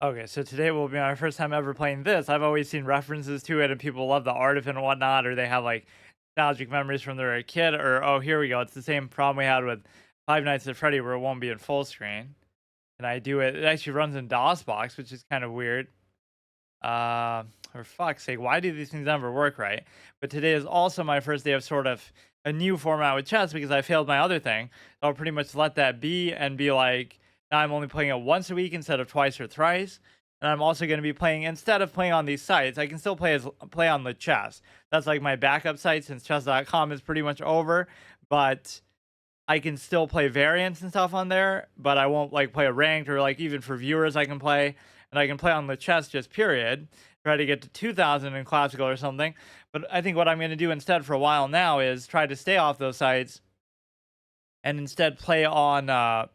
Okay, so today will be my first time ever playing this. I've always seen references to it, and people love the art of it and whatnot, or they have like nostalgic memories from their kid, or oh, here we go. It's the same problem we had with Five Nights at Freddy, where it won't be in full screen. And I do it. It actually runs in DOSBox, which is kind of weird. For fuck's sake, why do these things never work right? But today is also my first day of sort of a new format with chess because I failed my other thing. So I'll pretty much let that be and be like, now I'm only playing it once a week instead of twice or thrice. And I'm also going to be playing instead of playing on these sites, I can still play on the chess. That's like my backup site since chess.com is pretty much over, but I can still play variants and stuff on there, but I won't like play a ranked or like even for viewers I can play, and I can play on the chess just period. Try to get to 2000 in classical or something. But I think what I'm going to do instead for a while now is try to stay off those sites and instead play on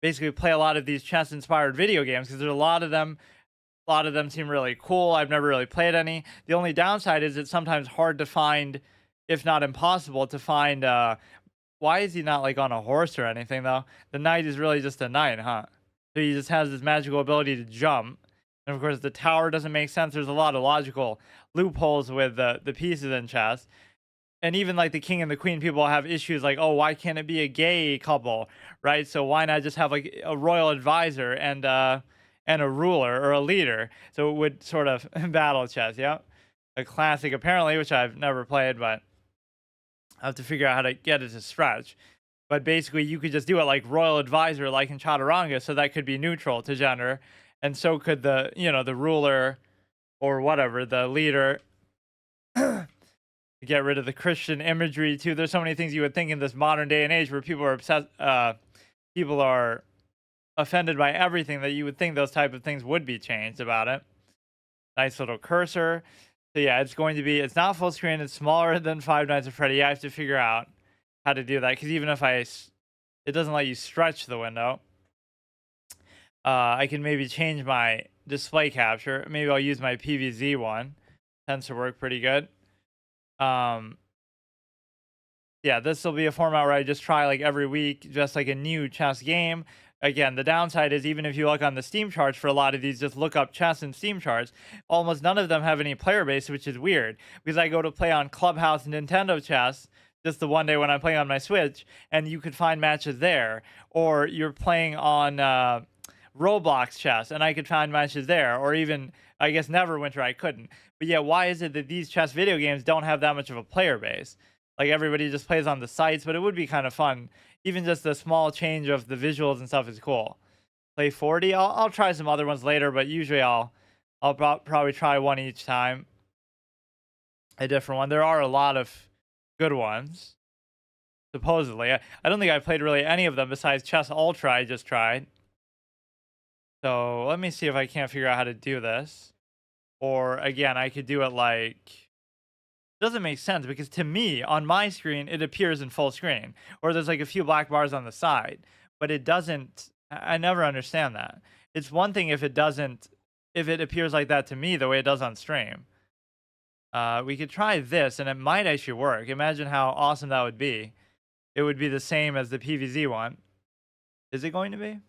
basically play a lot of these chess inspired video games because there's a lot of them. A lot of them seem really cool. I've never really played any. The only downside is it's sometimes hard to find, if not impossible, to find why is he not like on a horse or anything though? The knight is really just a knight, huh? So he just has this magical ability to jump. And of course the tower doesn't make sense. There's a lot of logical loopholes with the pieces in chess. And even like the king and the queen, people have issues like, oh, why can't it be a gay couple? Right? So why not just have like a royal advisor and a ruler or a leader? So it would sort of battle chess, yeah. A classic apparently, which I've never played, but I have to figure out how to get it to stretch. But basically, you could just do it like royal advisor, like in Chaturanga, so that could be neutral to gender, and so could the ruler or whatever, the leader. Get rid of the Christian imagery too. There's so many things you would think in this modern day and age where people are obsessed. People are offended by everything that you would think those type of things would be changed about it. Nice little cursor. So yeah, it's going to be. It's not full screen. It's smaller than Five Nights at Freddy. I have to figure out how to do that because even if it doesn't let you stretch the window. I can maybe change my display capture. Maybe I'll use my PVZ one. Tends to work pretty good. Um, yeah, this will be a format where I just try like every week, just like a new chess game. Again, the downside is even if you look on the Steam charts for a lot of these, just look up chess and Steam charts. Almost none of them have any player base, which is weird because I go to play on Clubhouse and Nintendo chess just the one day when I'm playing on my Switch, and you could find matches there. Or you're playing on Roblox chess, and I could find matches there. Or even, I guess, Neverwinter, I couldn't. But yeah, why is it that these chess video games don't have that much of a player base? Like everybody just plays on the sites, but it would be kind of fun. Even just the small change of the visuals and stuff is cool. Play 40. I'll try some other ones later, but usually I'll probably try one each time. A different one. There are a lot of good ones. Supposedly, I don't think I played really any of them besides Chess Ultra. I just tried. So let me see if I can't figure out how to do this. Or again, I could do it like doesn't make sense because to me on my screen it appears in full screen or there's like a few black bars on the side, but it doesn't. I never understand that. It's one thing if it appears like that to me the way it does on stream. We could try this and it might actually work. Imagine how awesome that would be. It would be the same as the PVZ one. Is it going to be?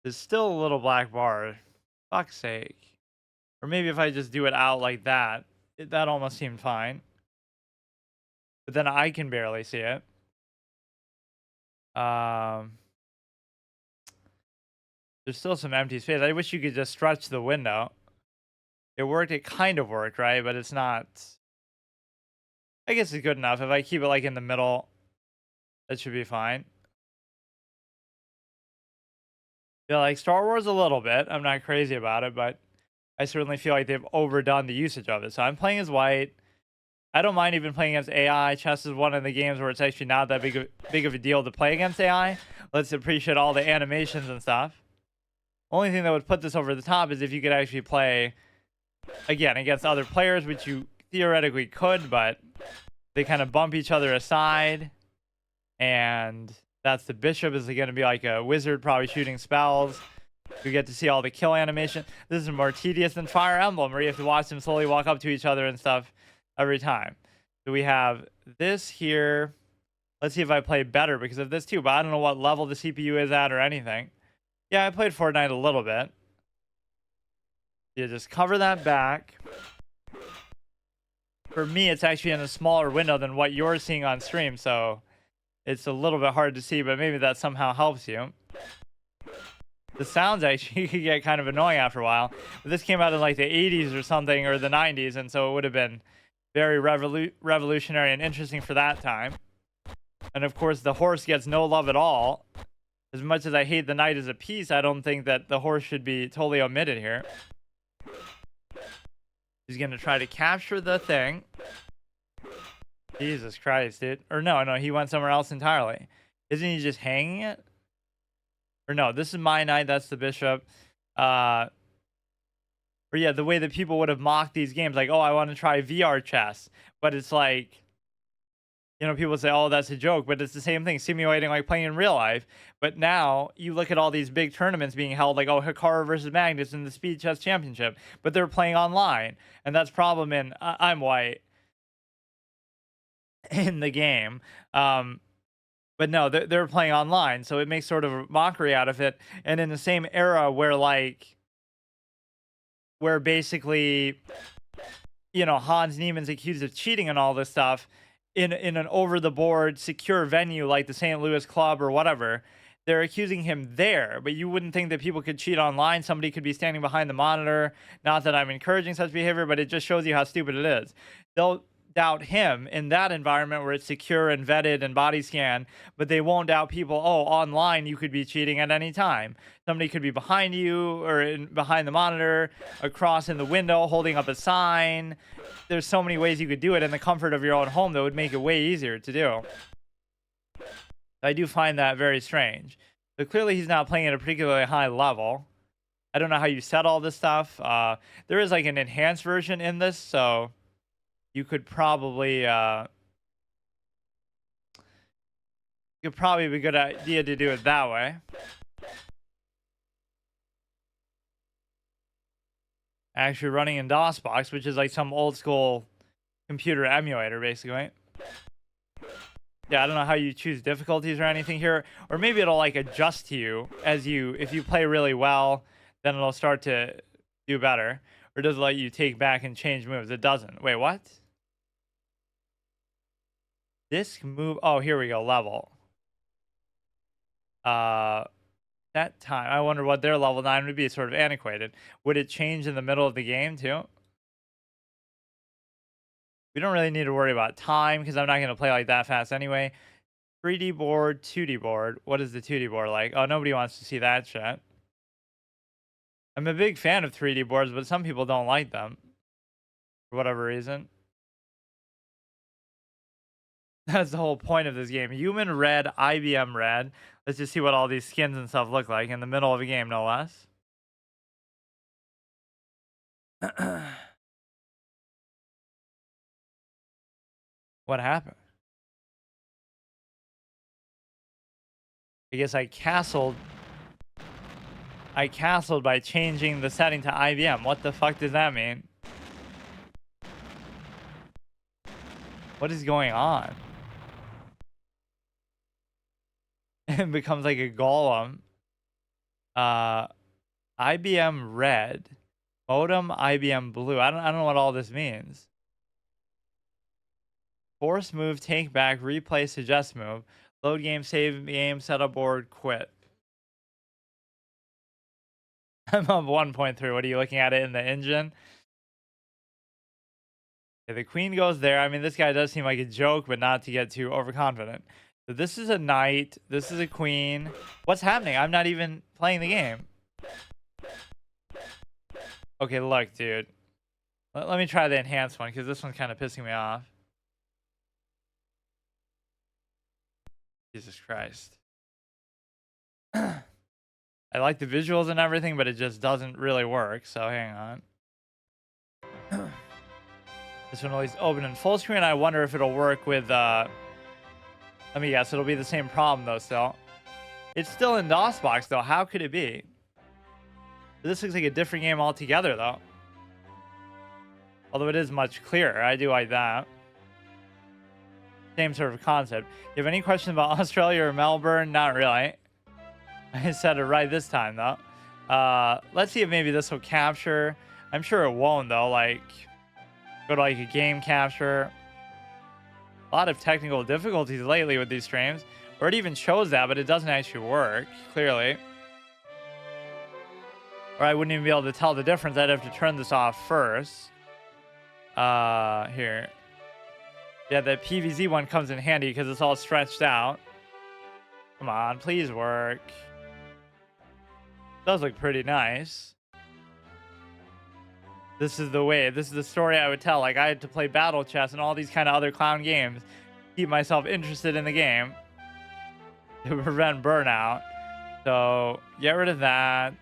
There's still a little black bar. Fuck's sake. Or maybe if I just do it out like that, that almost seemed fine. But then I can barely see it. There's still some empty space. I wish you could just stretch the window. It worked. It kind of worked, right? But it's not. I guess it's good enough. If I keep it like in the middle, that should be fine. Yeah, like Star Wars a little bit. I'm not crazy about it, but I certainly feel like they've overdone the usage of it. So I'm playing as white. I don't mind even playing against AI. Chess is one of the games where it's actually not that big of a deal to play against AI. Let's appreciate all the animations and stuff. Only thing that would put this over the top is if you could actually play, again, against other players, which you theoretically could, but they kind of bump each other aside. And that's the bishop is going to be like a wizard probably shooting spells. You get to see all the kill animation. This is more tedious than Fire Emblem, where you have to watch them slowly walk up to each other and stuff every time. So we have this here. Let's see if I play better because of this too, but I don't know what level the CPU is at or anything. Yeah, I played Fortnite a little bit. You just cover that back. For me, it's actually in a smaller window than what you're seeing on stream, so it's a little bit hard to see, but maybe that somehow helps you. The sounds actually could get kind of annoying after a while. But this came out in like the 80s or something, or the 90s, and so it would have been very revolutionary and interesting for that time. And of course, the horse gets no love at all. As much as I hate the knight as a piece, I don't think that the horse should be totally omitted here. He's going to try to capture the thing. Jesus Christ, dude. Or no, he went somewhere else entirely. Isn't he just hanging it? Or no, this is my knight, that's the bishop. Or yeah, the way that people would have mocked these games, like, oh, I want to try VR chess. But it's like, people say, oh, that's a joke, but it's the same thing, simulating like playing in real life. But now you look at all these big tournaments being held, like, oh, Hikaru versus Magnus in the Speed Chess Championship, but they're playing online. And that's problem in, I'm white, in the game. But no, they're playing online, so it makes sort of a mockery out of it. And in the same era where basically, Hans Niemann's accused of cheating and all this stuff in an over-the-board secure venue like the St. Louis Club or whatever, they're accusing him there. But you wouldn't think that people could cheat online. Somebody could be standing behind the monitor. Not that I'm encouraging such behavior, but it just shows you how stupid it is. They'll doubt him in that environment where it's secure and vetted and body scan, but they won't doubt people. Oh, online you could be cheating at any time. Somebody could be behind you or behind the monitor, across in the window holding up a sign. There's so many ways you could do it in the comfort of your own home that would make it way easier to do. I do find that very strange. But clearly he's not playing at a particularly high level. I don't know how you set all this stuff. There is like an enhanced version in this, so you could probably be a good idea to do it that way. Actually running in DOSBox, which is like some old school computer emulator, basically. Yeah, I don't know how you choose difficulties or anything here, or maybe it'll like adjust to you if you play really well, then it'll start to do better. Or does it let you take back and change moves? It doesn't. Wait, what? This move, oh, here we go, level. That time, I wonder what their level 9 would be, sort of antiquated. Would it change in the middle of the game, too? We don't really need to worry about time, because I'm not going to play like that fast anyway. 3D board, 2D board. What is the 2D board like? Oh, nobody wants to see that shit. I'm a big fan of 3D boards, but some people don't like them. For whatever reason. That's the whole point of this game. Human red, IBM red. Let's just see what all these skins and stuff look like in the middle of a game, no less. What happened? I guess I castled by changing the setting to IBM. What the fuck does that mean? What is going on? It becomes like a golem. IBM red. Modem IBM blue. I don't know what all this means. Force move, take back, replay, suggest move. Load game, save game, setup board, quit. I'm up 1.3. What are you looking at it in the engine? Okay, the queen goes there. I mean, this guy does seem like a joke, but not to get too overconfident. So this is a knight. This is a queen. What's happening? I'm not even playing the game. Okay, look, dude. Let me try the enhanced one, because this one's kind of pissing me off. Jesus Christ. I like the visuals and everything, but it just doesn't really work. So hang on. This one will always open in full screen. I wonder if it'll work with... let me guess. It'll be the same problem, though, still. It's still in DOSBox, though. How could it be? This looks like a different game altogether, though. Although it is much clearer. I do like that. Same sort of concept. You have any questions about Australia or Melbourne? Not really. I said it right this time, though. Let's see if maybe this will capture. I'm sure it won't, though. Like, go to like a game capture. A lot of technical difficulties lately with these streams. Or it even shows that, but it doesn't actually work, clearly. Or I wouldn't even be able to tell the difference. I'd have to turn this off first. Here. Yeah, the PVZ one comes in handy because it's all stretched out. Come on, please work. Does look pretty nice. This is the way. This is the story I would tell. Like, I had to play battle chess and all these kind of other clown games to keep myself interested in the game to prevent burnout. So get rid of that.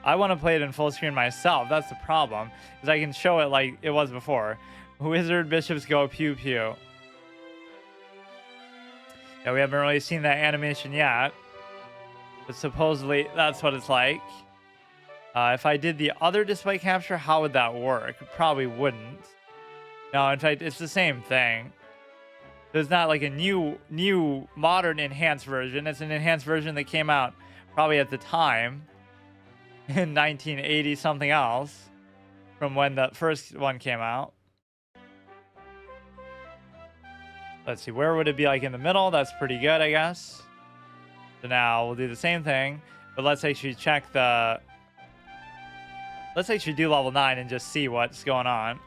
I want to play it in full screen myself. That's the problem, because I can show it like it was before. Wizard bishops go pew pew. Yeah, we haven't really seen that animation yet, but supposedly that's what it's like. If I did the other display capture, how would that work? It probably wouldn't. No, in fact, it's the same thing. There's not like a new modern enhanced version. It's an enhanced version that came out probably at the time in 1980 something else from when the first one came out. Let's see, where would it be? Like in the middle? That's pretty good, I guess. So now we'll do the same thing, but let's actually check the... Let's actually do level 9 and just see what's going on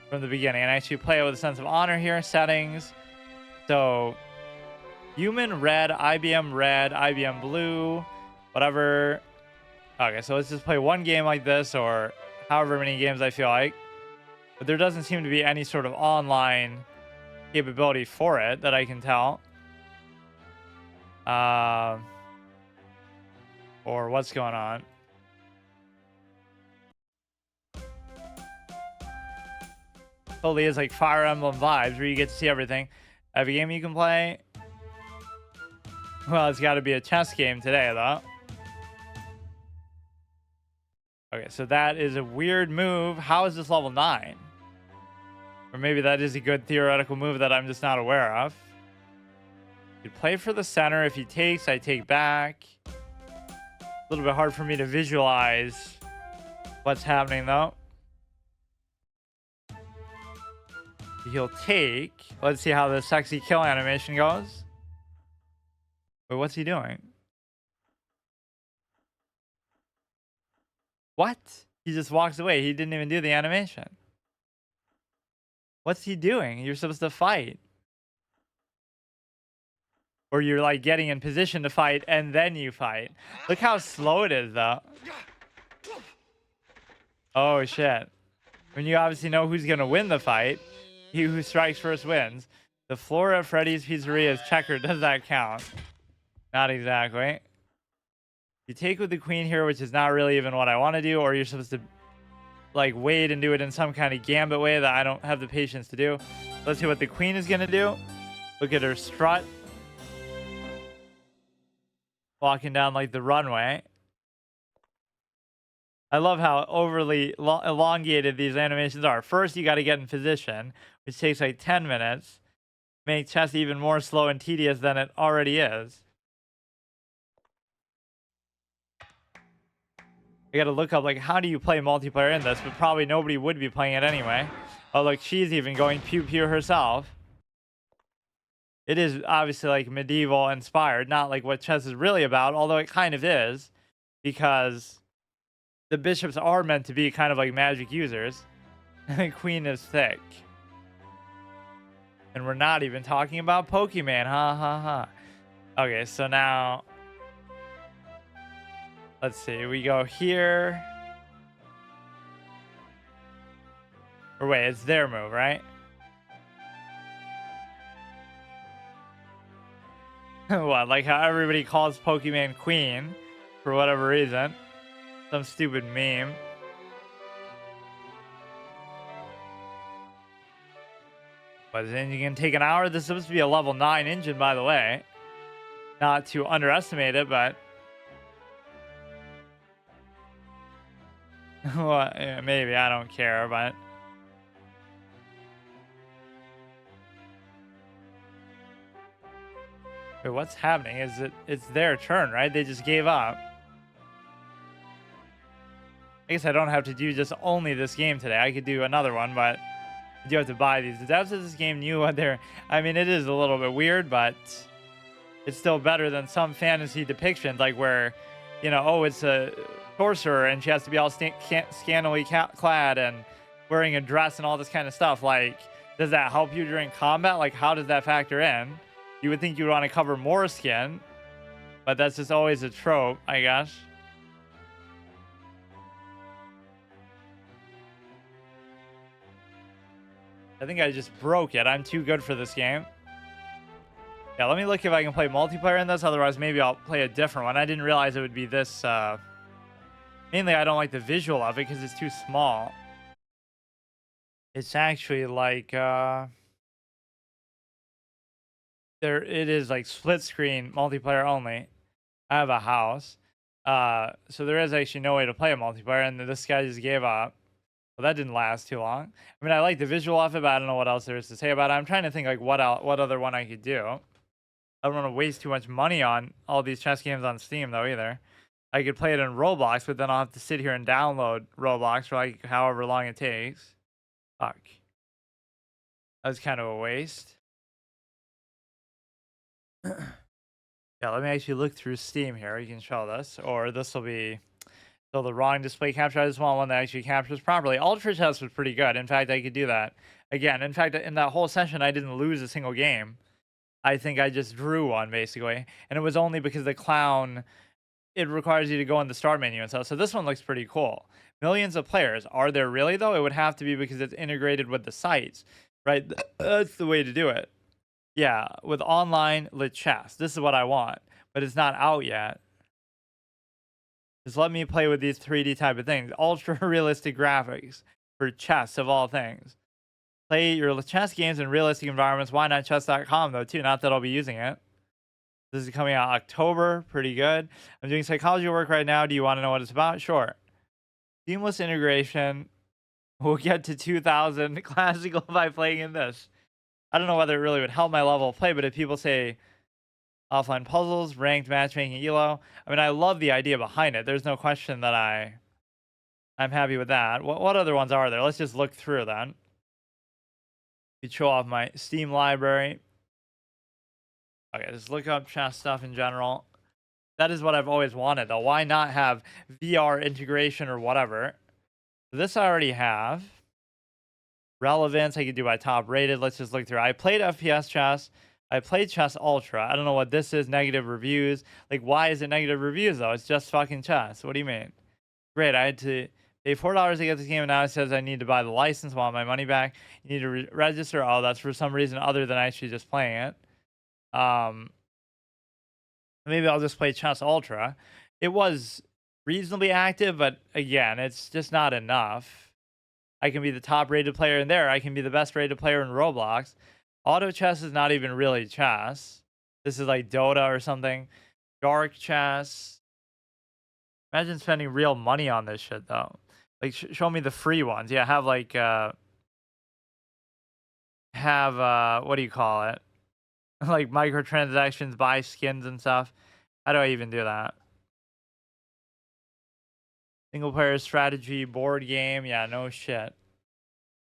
from the beginning and actually play it with a sense of honor here. Settings. So human red, IBM blue, whatever. Okay, so let's just play one game like this or however many games I feel like. But there doesn't seem to be any sort of online capability for it that I can tell. Or what's going on. Totally is like Fire Emblem vibes where you get to see everything. Every game you can play. Well, it's got to be a chess game today, though. Okay, so that is a weird move. How is this level 9? Or maybe that is a good theoretical move that I'm just not aware of. You play for the center. If he takes, I take back. A little bit hard for me to visualize what's happening, though. He'll take. Let's see how the sexy kill animation goes. Wait, what's he doing? What? He just walks away. He didn't even do the animation. What's he doing? You're supposed to fight. Or you're like getting in position to fight and then you fight. Look how slow it is, though. Oh, shit. When you obviously know who's going to win the fight. He who strikes first wins. The floor at Freddy's Pizzeria is checkered. Does that count? Not exactly. You take with the queen here, which is not really even what I want to do, or you're supposed to like wait and do it in some kind of gambit way that I don't have the patience to do. Let's see what the queen is going to do. Look at her strut. Walking down like the runway. I love how overly elongated these animations are. First, you got to get in position, which takes like 10 minutes. Make chess even more slow and tedious than it already is. I got to look up, like, how do you play multiplayer in this? But probably nobody would be playing it anyway. Oh, look, she's even going pew-pew herself. It is obviously, like, medieval inspired. Not, like, what chess is really about, although it kind of is. Because the bishops are meant to be kind of like magic users. Queen is thick. And we're not even talking about Pokemon. Ha ha ha. Okay, so now... Let's see. We go here. Or wait, it's their move, right? What? Like how everybody calls Pokemon Queen for whatever reason. Some stupid meme. But then you can take an hour. This is supposed to be a level 9 engine, by the way. Not to underestimate it, but... Well, yeah, maybe. I don't care, but... Wait, what's happening? It's their turn, right? They just gave up. I guess I don't have to do just only this game today. I could do another one, but you do have to buy these. The devs of this game knew what they're. I mean, it is a little bit weird, but it's still better than some fantasy depictions, like where, oh, it's a sorcerer and she has to be all scantily clad and wearing a dress and all this kind of stuff. Like, does that help you during combat? Like, how does that factor in? You would think you would want to cover more skin, but that's just always a trope, I guess. I think I just broke it. I'm too good for this game. Yeah, let me look if I can play multiplayer in this. Otherwise, maybe I'll play a different one. I didn't realize it would be this. Mainly, I don't like the visual of it because it's too small. It's actually like it is like split screen multiplayer only. I have a house, so there is actually no way to play a multiplayer, and this guy just gave up. Well, that didn't last too long. I mean, I like the visual of it, but I don't know what else there is to say about it. I'm trying to think like what other one I could do. I don't want to waste too much money on all these chess games on Steam though either. I could play it in Roblox, but then I'll have to sit here and download Roblox for like however long it takes. Fuck. That was kind of a waste. Yeah, let me actually look through Steam here. You can show this, or this will be so the wrong display capture. I just want one that actually captures properly. Ultra Chess was pretty good. In fact, I could do that again. In fact, in that whole session, I didn't lose a single game. I think I just drew one basically, and it was only because the clown. It requires you to go in the start menu and stuff. So this one looks pretty cool. Millions of players. Are there really though? It would have to be because it's integrated with the sites, right? That's the way to do it. Yeah, with online lit chess. This is what I want, but it's not out yet. Just let me play with these 3D type of things. Ultra realistic graphics for chess of all things. Play your chess games in realistic environments. Why not chess.com though too? Not that I'll be using it. This is coming out October. Pretty good. I'm doing psychology work right now. Do you want to know what it's about? Sure. Seamless integration. We'll get to 2000 classical by playing in this. I don't know whether it really would help my level of play, but if people say offline puzzles, ranked matchmaking, elo, I mean, I love the idea behind it. There's no question that I'm happy with that. What other ones are there? Let's just look through then. You show off my Steam library. Okay, just look up chess stuff in general. That is what I've always wanted, though. Why not have VR integration or whatever? This I already have. Relevance, I could do by top rated. Let's just look through. I played FPS chess. I played chess ultra. I don't know what this is. Negative reviews. Like, why is it negative reviews, though? It's just fucking chess. What do you mean? Great, I had to pay $4 to get this game, and now it says I need to buy the license. Want my money back. You need to register. Oh, that's for some reason other than actually just playing it. Maybe I'll just play chess ultra. It was reasonably active, but again, it's just not enough. I can be the top rated player in there. I can be the best rated player in Roblox. Auto chess is not even really chess. This is like Dota or something. Dark chess. Imagine spending real money on this shit though. Like show me the free ones. Yeah, have like what do you call it? Like microtransactions, buy skins and stuff. How do I even do that? Single player strategy, board game. Yeah, no shit.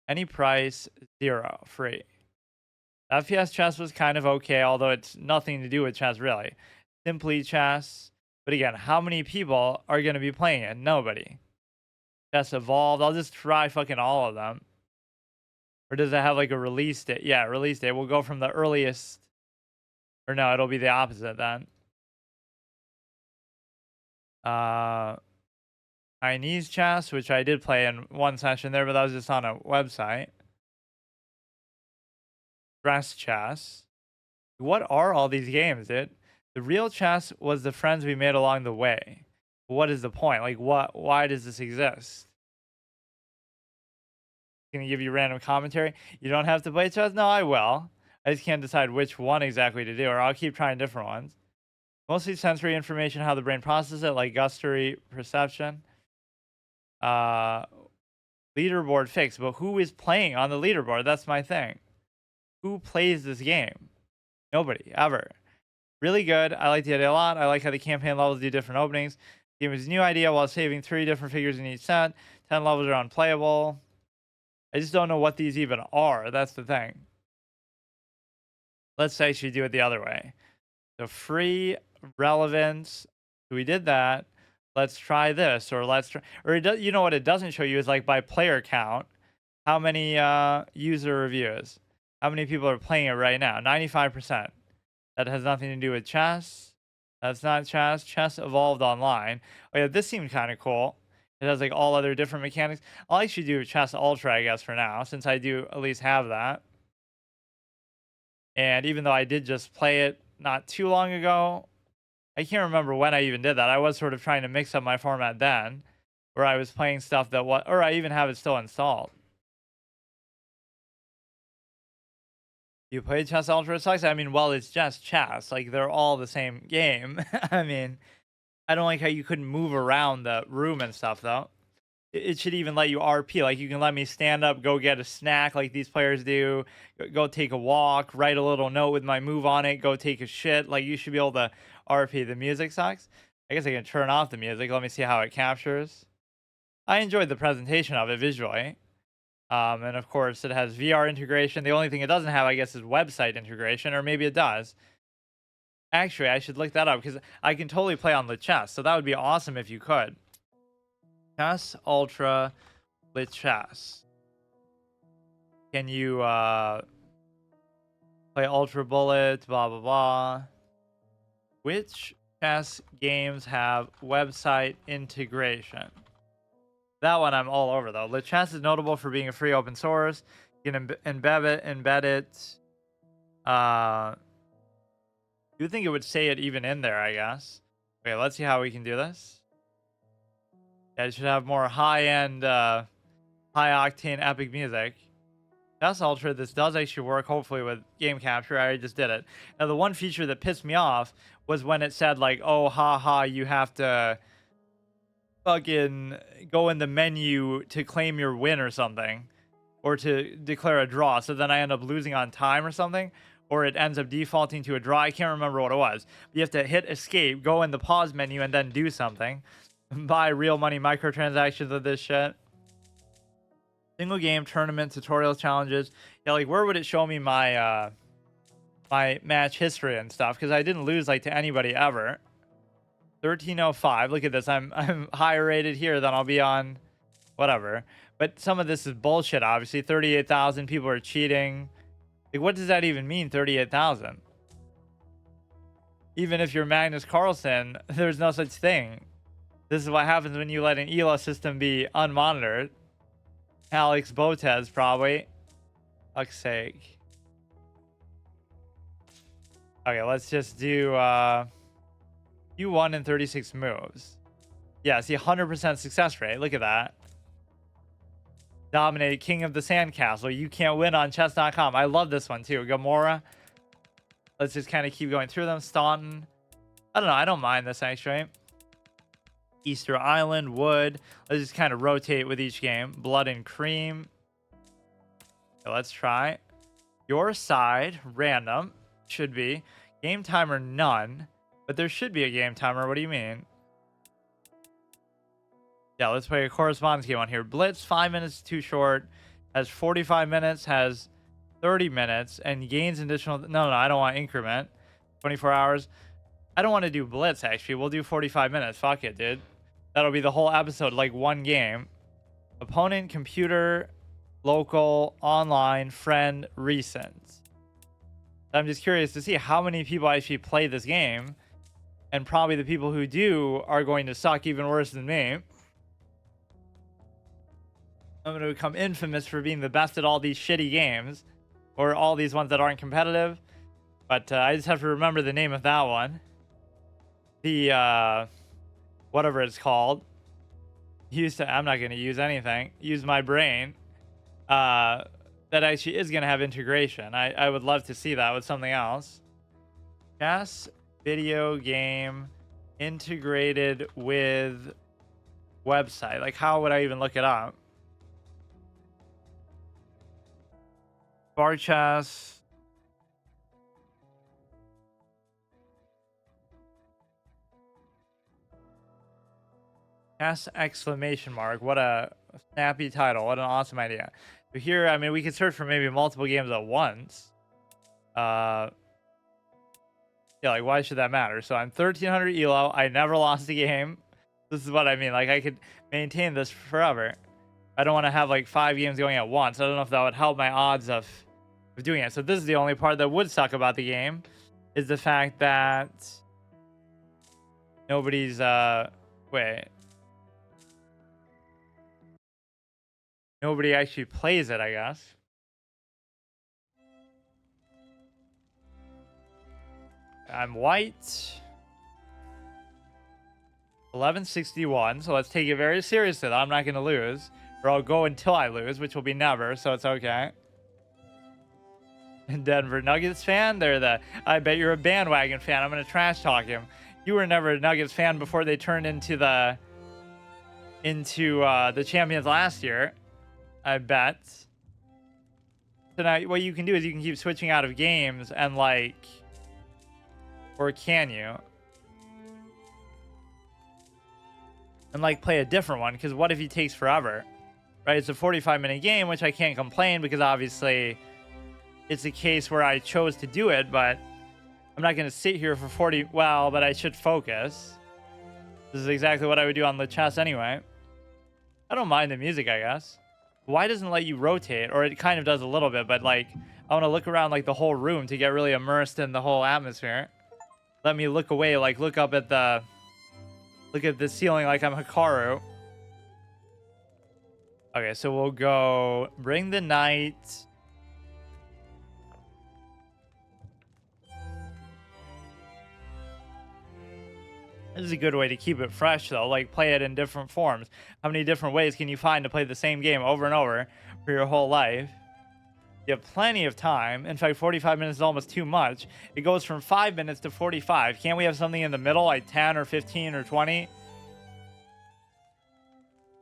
Any price, 0, free. FPS chess was kind of okay, although it's nothing to do with chess really. Simply chess. But again, how many people are going to be playing it? Nobody. Chess Evolved. I'll just try fucking all of them. Or does it have like a release date? Yeah, release date. We'll go from the earliest. Or no, it'll be the opposite then. Chinese chess, which I did play in one session there, but that was just on a website. Dress chess. What are all these games, dude? The real chess was the friends we made along the way. What is the point? Like, why does this exist? Gonna give you random commentary. You don't have to play chess? No, I will. I just can't decide which one exactly to do, or I'll keep trying different ones. Mostly sensory information, how the brain processes it, like gustatory perception. Leaderboard fixed, but who is playing on the leaderboard? That's my thing. Who plays this game? Nobody, ever. Really good. I like the idea a lot. I like how the campaign levels do different openings. Game is a new idea while saving 3 different figures in each set. 10 levels are unplayable. I just don't know what these even are. That's the thing. Let's actually do it the other way. So free relevance. So we did that. Let's try this, or let's try, or it does, you know what it doesn't show you is like by player count, how many user reviews, how many people are playing it right now. 95%. That has nothing to do with chess. That's not chess. Chess evolved online. Oh yeah, this seemed kind of cool. It has like all other different mechanics. I'll actually do chess ultra, I guess, for now, since I do at least have that. And even though I did just play it not too long ago, I can't remember when I even did that. I was sort of trying to mix up my format then, where I was playing stuff that was, or I even have it still installed. You play Chess Ultra sucks? I mean, well, it's just chess. Like, they're all the same game. I mean, I don't like how you couldn't move around the room and stuff, though. It should even let you RP. Like, you can let me stand up, go get a snack like these players do, go take a walk, write a little note with my move on it, go take a shit. Like, you should be able to RP. The music sucks. I guess I can turn off the music. Let me see how it captures. I enjoyed the presentation of it visually. And of course, it has VR integration. The only thing it doesn't have, I guess, is website integration, or maybe it does. Actually, I should look that up because I can totally play on the chess. So that would be awesome if you could. Chess Ultra with chess. Can you play Ultra Bullet? Blah blah blah. Which chess games have website integration? That one I'm all over though. Chess is notable for being a free open source. You can embed it. You'd think it would say it even in there, I guess. Okay, let's see how we can do this. Yeah, it should have more high-end, high-octane epic music. Chess Ultra, this does actually work, hopefully, with game capture. I already just did it. Now, the one feature that pissed me off was when it said, like, oh, haha, you have to fucking go in the menu to claim your win or something, or to declare a draw. So then I end up losing on time or something, or it ends up defaulting to a draw. I can't remember what it was. You have to hit escape, go in the pause menu, and then do something. Buy real money microtransactions of this shit. Single game tournament tutorial challenges. Yeah, like where would it show me my my match history and stuff? Because I didn't lose like to anybody ever. 1305. Look at this. I'm higher rated here than I'll be on whatever. But some of this is bullshit, obviously. 38,000 people are cheating. Like, what does that even mean, 38,000? Even if you're Magnus Carlsen, there's no such thing. This is what happens when you let an ELA system be unmonitored. Alex Botez, probably. Fuck's sake. Okay, let's just do you won in 36 moves. Yeah, see, 100% success rate. Look at that. Dominated King of the Sandcastle. You can't win on chess.com. I love this one too. Gamora. Let's just kind of keep going through them. Staunton. I don't know. I don't mind this actually. Easter Island. Wood. Let's just kind of rotate with each game. Blood and Cream. Okay, let's try. Your side. Random. Should be. Game timer. None. But there should be a game timer. What do you mean? Yeah, let's play a correspondence game on here. Blitz, 5 minutes too short. Has 45 minutes, has 30 minutes, and gains additional... No, I don't want increment. 24 hours. I don't want to do Blitz, actually. We'll do 45 minutes. Fuck it, dude. That'll be the whole episode, like one game. Opponent, computer, local, online, friend, recent. I'm just curious to see how many people actually play this game. And probably the people who do are going to suck even worse than me. I'm going to become infamous for being the best at all these shitty games. Or all these ones that aren't competitive. But I just have to remember the name of that one. The, whatever it's called. I'm not going to use anything. Use my brain. That actually is going to have integration. I would love to see that with something else. Chess video game integrated with website. Like, how would I even look it up? Bar chess. S exclamation mark. What a snappy title. What an awesome idea. So here, I mean, we could search for maybe multiple games at once. Yeah, like why should that matter? So I'm 1300 elo. I never lost a game. This is what I mean. Like I could maintain this forever. I don't want to have like 5 games going at once. I don't know if that would help my odds of doing it. So this is the only part that would suck about the game, is the fact that nobody's wait. Nobody actually plays it, I guess. I'm white. 1161. So let's take it very seriously. I'm not going to lose. Or I'll go until I lose, which will be never. So it's okay. Denver Nuggets fan. I bet you're a bandwagon fan. I'm going to trash talk him. You were never a Nuggets fan before they turned into the champions last year. I bet. So now what you can do is you can keep switching out of games and like, or can you? And like play a different one, because what if he takes forever? Right? It's a 45-minute game, which I can't complain because obviously it's a case where I chose to do it, but I'm not going to sit here for 40. Well, but I should focus. This is exactly what I would do on the chess anyway. I don't mind the music, I guess. Why doesn't it let you rotate? Or it kind of does a little bit, but like I want to look around like the whole room to get really immersed in the whole atmosphere. Let me look away, like look at the ceiling like I'm Hikaru. Okay, so we'll go bring the knight. This is a good way to keep it fresh, though. Like, play it in different forms. How many different ways can you find to play the same game over and over for your whole life? You have plenty of time. In fact, 45 minutes is almost too much. It goes from 5 minutes to 45. Can't we have something in the middle, like 10 or 15 or 20?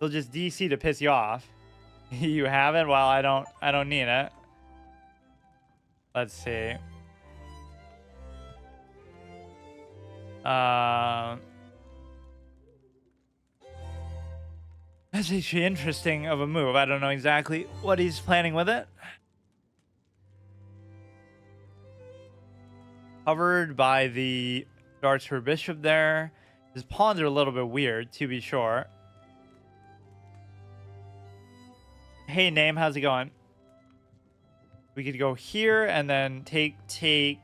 They'll just DC to piss you off. You have it? Well, I don't need it. Let's see. That's actually interesting of a move. I don't know exactly what he's planning with it. Covered by the darts for bishop there. His pawns are a little bit weird, to be sure. Hey, name, how's it going? We could go here and then take. You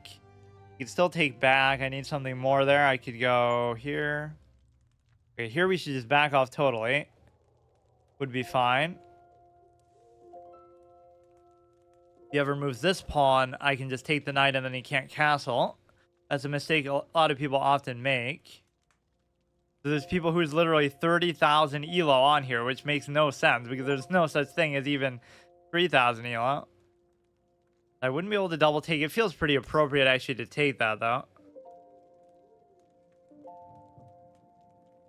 could still take back. I need something more there. I could go here. Okay, here we should just back off totally. Would be fine. If he ever moves this pawn, I can just take the knight and then he can't castle. That's a mistake a lot of people often make. So there's people who's literally 30,000 elo on here, which makes no sense because there's no such thing as even 3,000 elo. I wouldn't be able to double take. It feels pretty appropriate actually to take that though.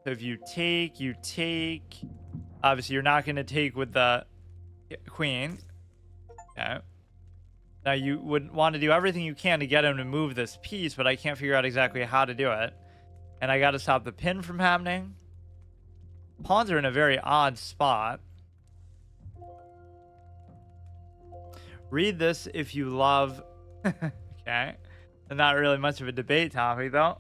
So if you take. Obviously, you're not going to take with the queen. Okay. Now, you would want to do everything you can to get him to move this piece, but I can't figure out exactly how to do it. And I got to stop the pin from happening. Pawns are in a very odd spot. Read this if you love... Okay. Not really much of a debate topic, though.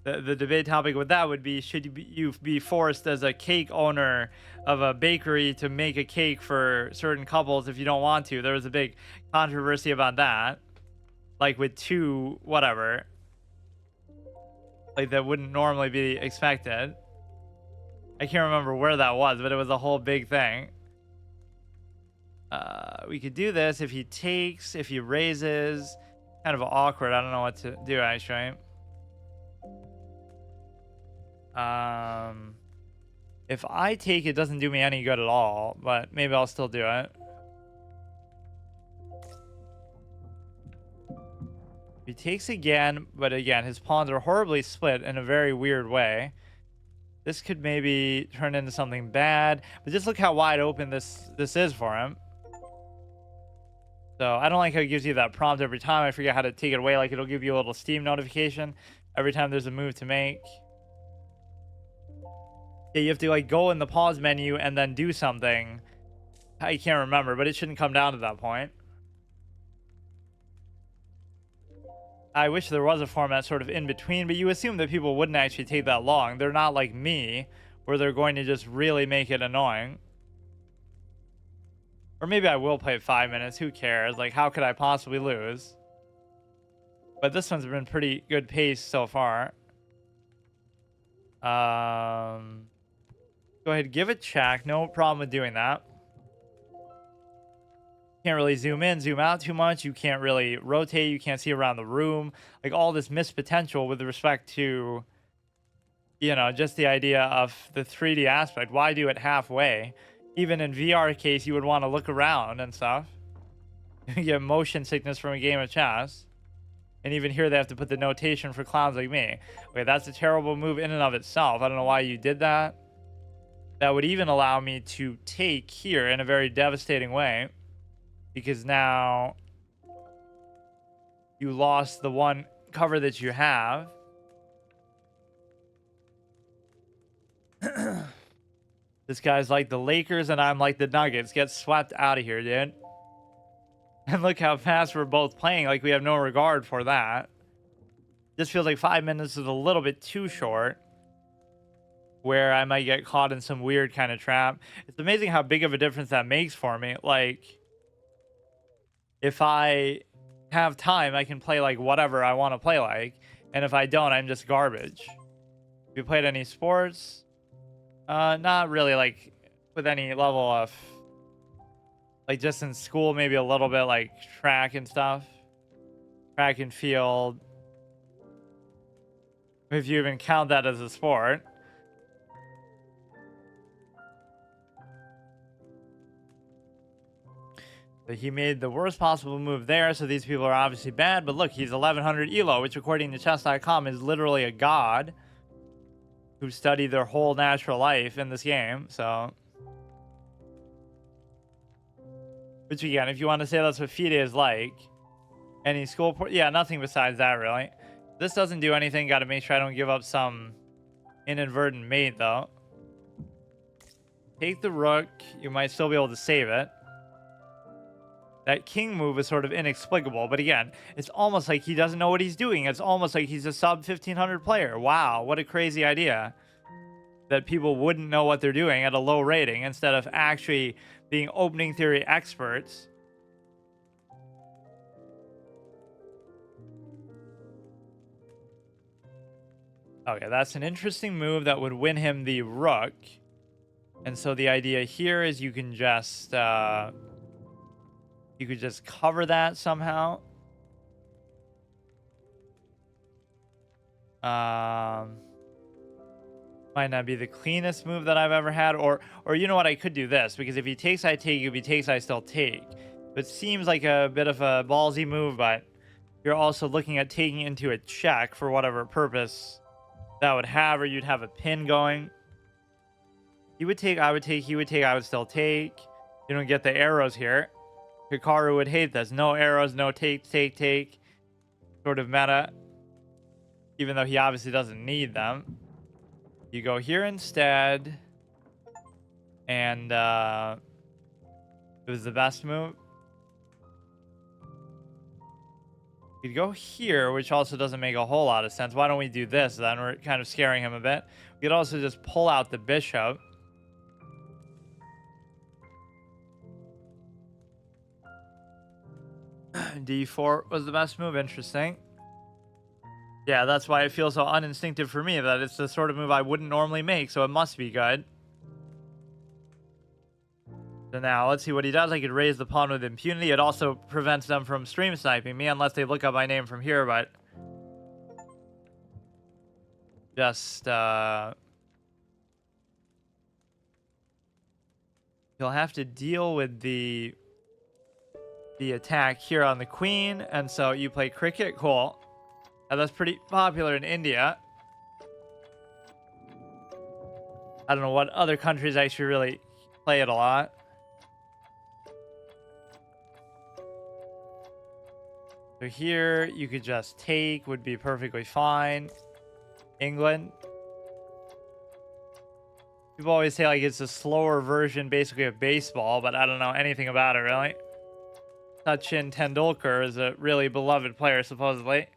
The debate topic with that would be, should you be forced as a cake owner of a bakery to make a cake for certain couples if you don't want to? There was a big controversy about that. Like with two, whatever. Like that wouldn't normally be expected. I can't remember where that was, but it was a whole big thing. We could do this if he takes, if he raises. Kind of awkward. I don't know what to do, actually. If I take it, doesn't do me any good at all, but maybe I'll still do it. He takes again, but again, his pawns are horribly split in a very weird way. This could maybe turn into something bad, but just look how wide open this is for him. So I don't like how it gives you that prompt every time. I forget how to take it away. Like it'll give you a little Steam notification every time there's a move to make. Yeah, you have to like go in the pause menu and then do something. I can't remember, but it shouldn't come down to that point. I wish there was a format sort of in between, but you assume that people wouldn't actually take that long. They're not like me, where they're going to just really make it annoying. Or maybe I will play 5 minutes. Who cares? Like, how could I possibly lose? But this one's been pretty good pace so far. Go ahead, give it check. No problem with doing that. Can't really zoom in, zoom out too much. You can't really rotate. You can't see around the room. Like all this missed potential with respect to, you know, just the idea of the 3D aspect. Why do it halfway? Even in VR case, you would want to look around and stuff. You get motion sickness from a game of chess. And even here, they have to put the notation for clowns like me. Okay, that's a terrible move in and of itself. I don't know why you did that. That would even allow me to take here in a very devastating way. Because now you lost the one cover that you have. This guy's like the Lakers and I'm like the Nuggets. Get swept out of here, dude. And look how fast we're both playing. Like we have no regard for that. This feels like 5 minutes is a little bit too short. Where I might get caught in some weird kind of trap. It's amazing how big of a difference that makes for me. Like, if I have time, I can play like whatever I want to play like. And if I don't, I'm just garbage. Have you played any sports? Not really like with any level of like just in school, maybe a little bit like track and stuff. Track and field. If you even count that as a sport. But he made the worst possible move there, so these people are obviously bad. But look, he's 1100 elo, which according to chess.com is literally a god who studied their whole natural life in this game. So, which again, if you want to say that's what FIDE is like, any school, yeah, nothing besides that really. This doesn't do anything. Got to make sure I don't give up some inadvertent mate though. Take the rook. You might still be able to save it. That king move is sort of inexplicable, but again, it's almost like he doesn't know what he's doing. It's almost like he's a sub 1500 player. Wow, what a crazy idea. That people wouldn't know what they're doing at a low rating instead of actually being opening theory experts. Okay, that's an interesting move that would win him the rook. And so the idea here is you can just... you could just cover that somehow. Might not be the cleanest move that I've ever had. Or you know what? I could do this. Because if he takes, I take. If he takes, I still take. It seems like a bit of a ballsy move, but you're also looking at taking into a check for whatever purpose that would have, or you'd have a pin going. He would take, I would take, he would take, I would still take. You don't get the arrows here. Hikaru would hate this. No arrows, no take. Sort of meta. Even though he obviously doesn't need them. You go here instead. And it was the best move. You could go here, which also doesn't make a whole lot of sense. Why don't we do this then? We're kind of scaring him a bit. We could also just pull out the bishop. D4 was the best move. Interesting. Yeah, that's why it feels so uninstinctive for me, that it's the sort of move I wouldn't normally make, so it must be good. So now, let's see what he does. I could raise the pawn with impunity. It also prevents them from stream sniping me, unless they look up my name from here, but... just, you'll have to deal with the attack here on the queen, and so you play cricket. Cool. That's pretty popular in India. I don't know what other countries actually really play it a lot. So here you could just take, would be perfectly fine. England. People always say like it's a slower version basically of baseball, but I don't know anything about it really. Sachin Tendulkar is a really beloved player supposedly.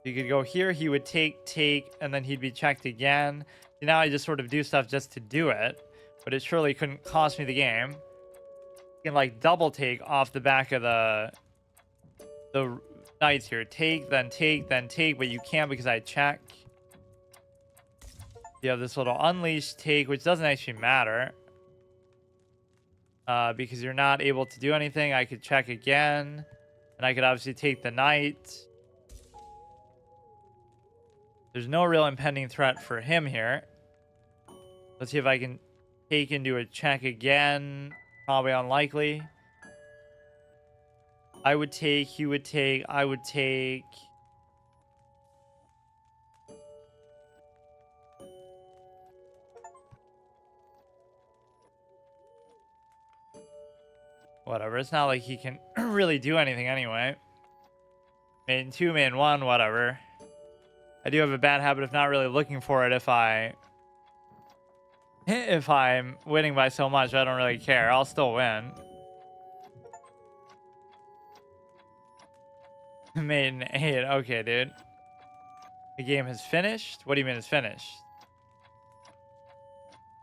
You could go here, he would take, and then he'd be checked again. Now I just sort of do stuff just to do it, but it surely couldn't cost me the game. You can like double take off the back of the knights here. Take, then take, then take, but you can't because I check. You have this little unleashed take, which doesn't actually matter. Because you're not able to do anything. I could check again. And I could obviously take the knight. There's no real impending threat for him here. Let's see if I can take into a check again. Probably unlikely. I would take, he would take, I would take. Whatever. It's not like he can really do anything anyway. Main 2, main 1, whatever. I do have a bad habit of not really looking for it if I'm winning by so much. I don't really care. I'll still win. Main 8. Okay, dude. The game has finished? What do you mean it's finished?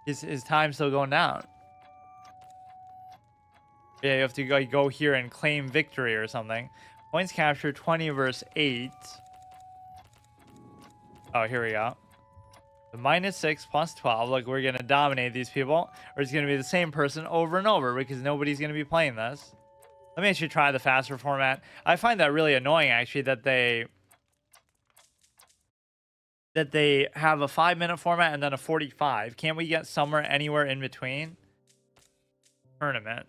His time's still going down. Yeah, you have to go here and claim victory or something. Points captured 20 versus 8. Oh, here we go. The -6 plus 12. Look, we're going to dominate these people. Or it's going to be the same person over and over because nobody's going to be playing this. Let me actually try the faster format. I find that really annoying, actually, that they have a 5-minute format and then a 45. Can't we get somewhere anywhere in between? Tournament.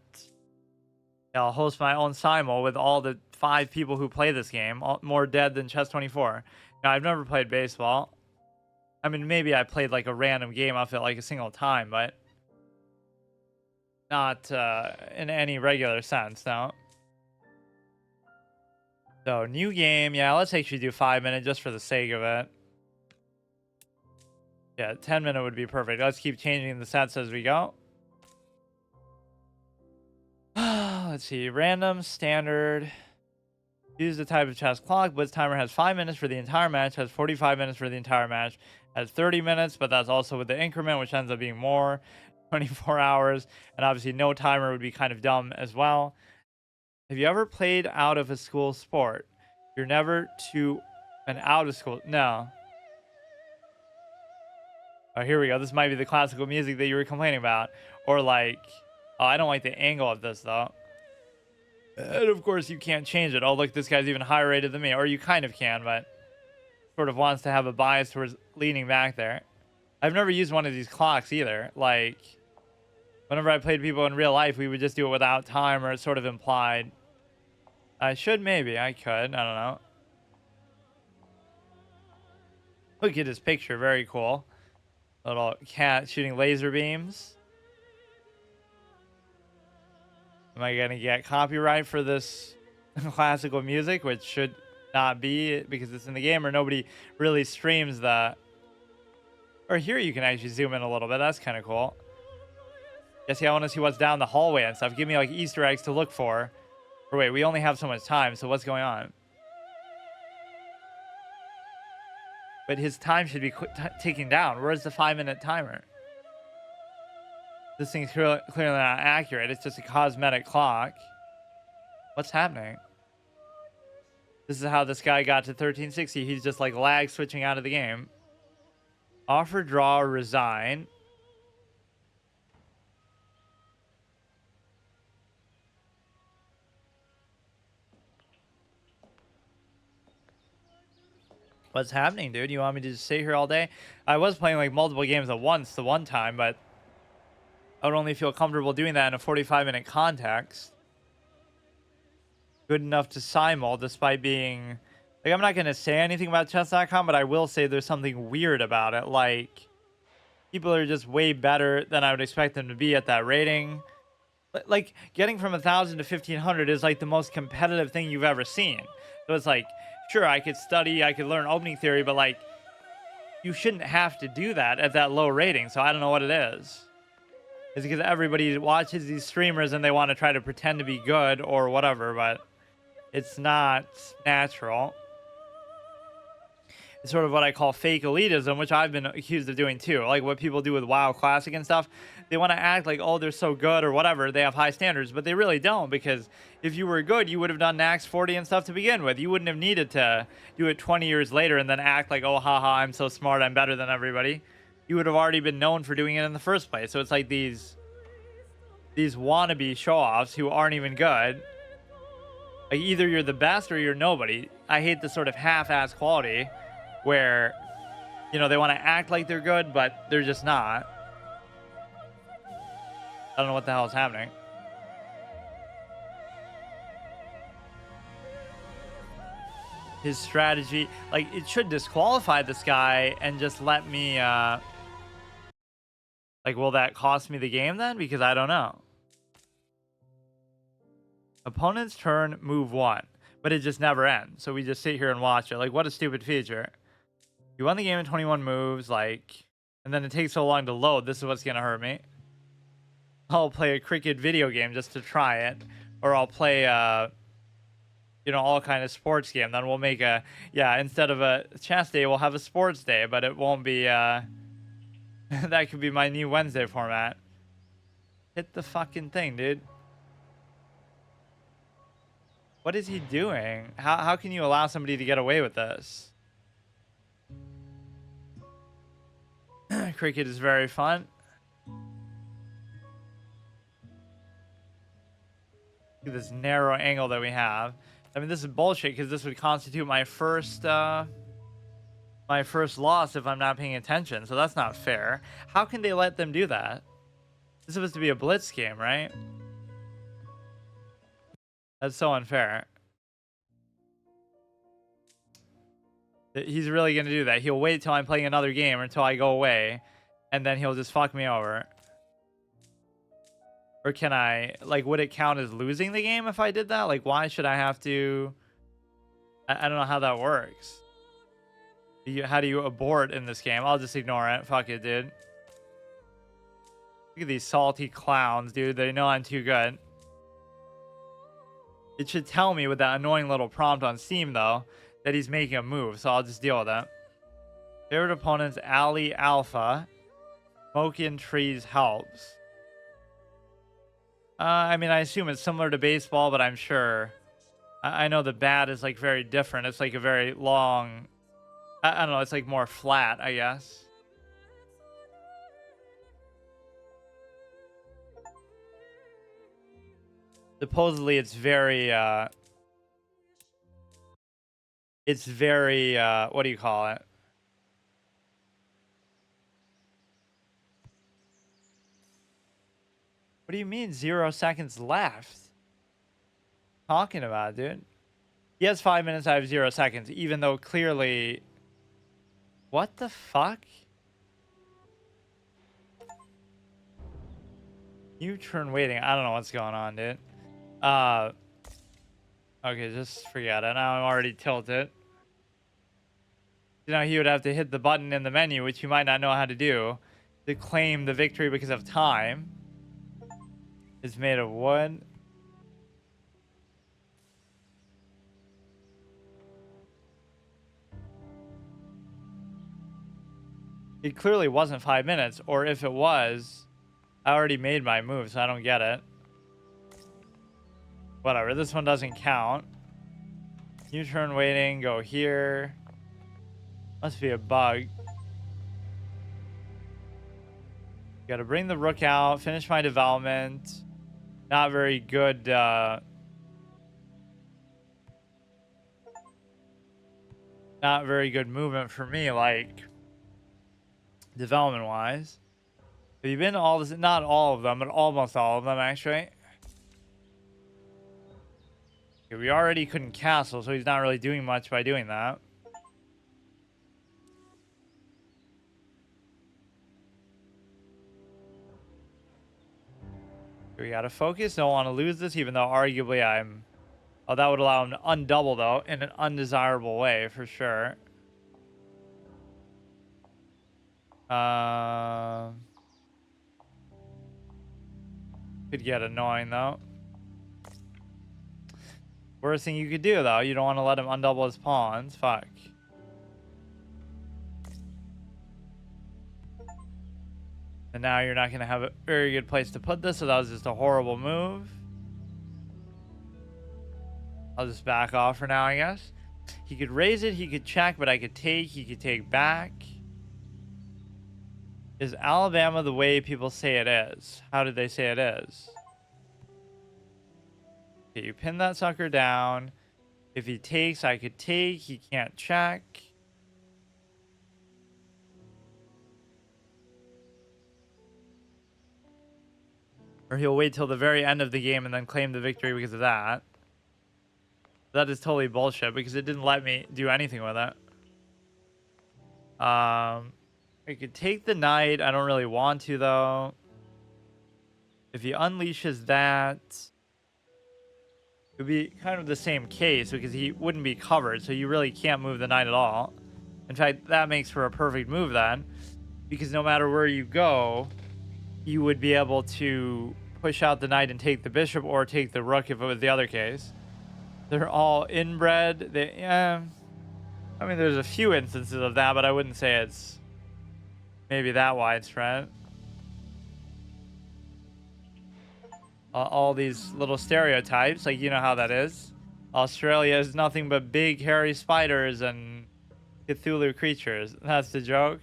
Yeah, I'll host my own simul with all the 5 people who play this game. More dead than Chess24. Now, I've never played baseball. I mean, maybe I played like a random game off it like a single time, but not in any regular sense, no. So, new game. Yeah, let's actually do 5 minutes just for the sake of it. Yeah, 10-minute would be perfect. Let's keep changing the sets as we go. Let's see. Random, standard. Use the type of chess clock. Blitz timer has 5 minutes for the entire match. Has 45 minutes for the entire match. Has 30 minutes, but that's also with the increment, which ends up being more. 24 hours. And obviously no timer would be kind of dumb as well. Have you ever played out of a school sport? You're never to an out of school. No. Oh, here we go. This might be the classical music that you were complaining about. Or like, oh, I don't like the angle of this though. And of course you can't change it. Oh, look, this guy's even higher rated than me. Or you kind of can, but sort of wants to have a bias towards leaning back there. I've never used one of these clocks either. Like, whenever I played people in real life, we would just do it without time, or it's sort of implied. I should, maybe. I could. I don't know. Look at this picture. Very cool. Little cat shooting laser beams. Am I going to get copyright for this classical music, which should not be because it's in the game, or nobody really streams that? Or here you can actually zoom in a little bit. That's kind of cool. Guess yeah, I want to see what's down the hallway and stuff. Give me like Easter eggs to look for. Or wait, we only have so much time, so what's going on? But his time should be ticking down. Where's the 5-minute timer? This thing's clearly not accurate. It's just a cosmetic clock. What's happening? This is how this guy got to 1360. He's just like lag switching out of the game. Offer, draw, or resign. What's happening, dude? You want me to just sit here all day? I was playing like multiple games at once the one time, but I would only feel comfortable doing that in a 45-minute context. Good enough to simul, despite being... Like, I'm not going to say anything about chess.com, but I will say there's something weird about it. Like, people are just way better than I would expect them to be at that rating. Like, getting from 1,000 to 1,500 is like the most competitive thing you've ever seen. So it's like, sure, I could study, I could learn opening theory, but like, you shouldn't have to do that at that low rating. So I don't know what it is. It's because everybody watches these streamers and they want to try to pretend to be good or whatever, but it's not natural. It's sort of what I call fake elitism, which I've been accused of doing too. Like what people do with WoW Classic and stuff. They want to act like, oh, they're so good or whatever. They have high standards, but they really don't, because if you were good, you would have done Nax 40 and stuff to begin with. You wouldn't have needed to do it 20 years later and then act like, oh, haha, I'm so smart, I'm better than everybody. You would have already been known for doing it in the first place. So it's like these wannabe show-offs who aren't even good. Like either you're the best or you're nobody. I hate this sort of half-ass quality where, you know, they want to act like they're good, but they're just not. I don't know what the hell is happening. His strategy, like, it should disqualify this guy and just let me, like, will that cost me the game then? Because I don't know. Opponent's turn, move 1. But it just never ends. So we just sit here and watch it. Like, what a stupid feature. You won the game in 21 moves, like, and then it takes so long to load. This is what's going to hurt me. I'll play a cricket video game just to try it. Or I'll play, you know, all kind of sports game. Then we'll make a, yeah, instead of a chess day, we'll have a sports day. But it won't be, that could be my new Wednesday format. Hit the fucking thing, dude. What is he doing? How can you allow somebody to get away with this? Cricket is very fun. Look at this narrow angle that we have. I mean, this is bullshit because this would constitute my first loss if I'm not paying attention. So that's not fair. How can they let them do that? This is supposed to be a blitz game, right? That's so unfair. He's really going to do that. He'll wait till I'm playing another game or until I go away, and then he'll just fuck me over. Or can I, like, would it count as losing the game if I did that? Like, why should I have to? I don't know how that works. How do you abort in this game? I'll just ignore it. Fuck it, dude. Look at these salty clowns, dude. They know I'm too good. It should tell me with that annoying little prompt on Steam, though, that he's making a move, so I'll just deal with it. Favorite opponents, Ali Alpha. Smoking trees helps. I mean, I assume it's similar to baseball, but I'm sure. I know the bat is, like, very different. It's, like, a very long... I don't know, it's, like, more flat, I guess. Supposedly, it's very, what do you call it? What do you mean 0 seconds left? Talking about, dude. He has 5 minutes, I have 0 seconds, even though clearly... What the fuck? New turn waiting. I don't know what's going on, dude. Okay, just forget it. Now I'm already tilted. You know, he would have to hit the button in the menu, which you might not know how to do, to claim the victory because of time. It's made of wood. It clearly wasn't 5 minutes, or if it was, I already made my move, so I don't get it. Whatever, this one doesn't count. New turn waiting, go here. Must be a bug. Gotta bring the rook out, finish my development. Not very good, not very good movement for me, like, development-wise. Have you been to all this? Not all of them, but almost all of them, actually. Okay, we already couldn't castle, so he's not really doing much by doing that. We gotta focus. Don't want to lose this, even though arguably I'm... Oh, that would allow him to undouble, though, in an undesirable way, for sure. Could get annoying though. Worst thing you could do though, you don't want to let him undouble his pawns. Fuck. And now you're not going to have a very good place to put this, so that was just a horrible move. I'll just back off for now, I guess. He could raise it, he could check, but I could take, he could take back. Is Alabama the way people say it is? How did they say it is? Okay, you pin that sucker down. If he takes, I could take. He can't check. Or he'll wait till the very end of the game and then claim the victory because of that. That is totally bullshit because it didn't let me do anything with it. I could take the knight. I don't really want to though. If he unleashes that, it would be kind of the same case because he wouldn't be covered, so you really can't move the knight at all. In fact, that makes for a perfect move then, because no matter where you go, you would be able to push out the knight and take the bishop or take the rook if it was the other case. They're all inbred. I mean, there's a few instances of that, but I wouldn't say it's maybe that widespread. All these little stereotypes, like you know how that is. Australia is nothing but big hairy spiders and Cthulhu creatures. That's the joke.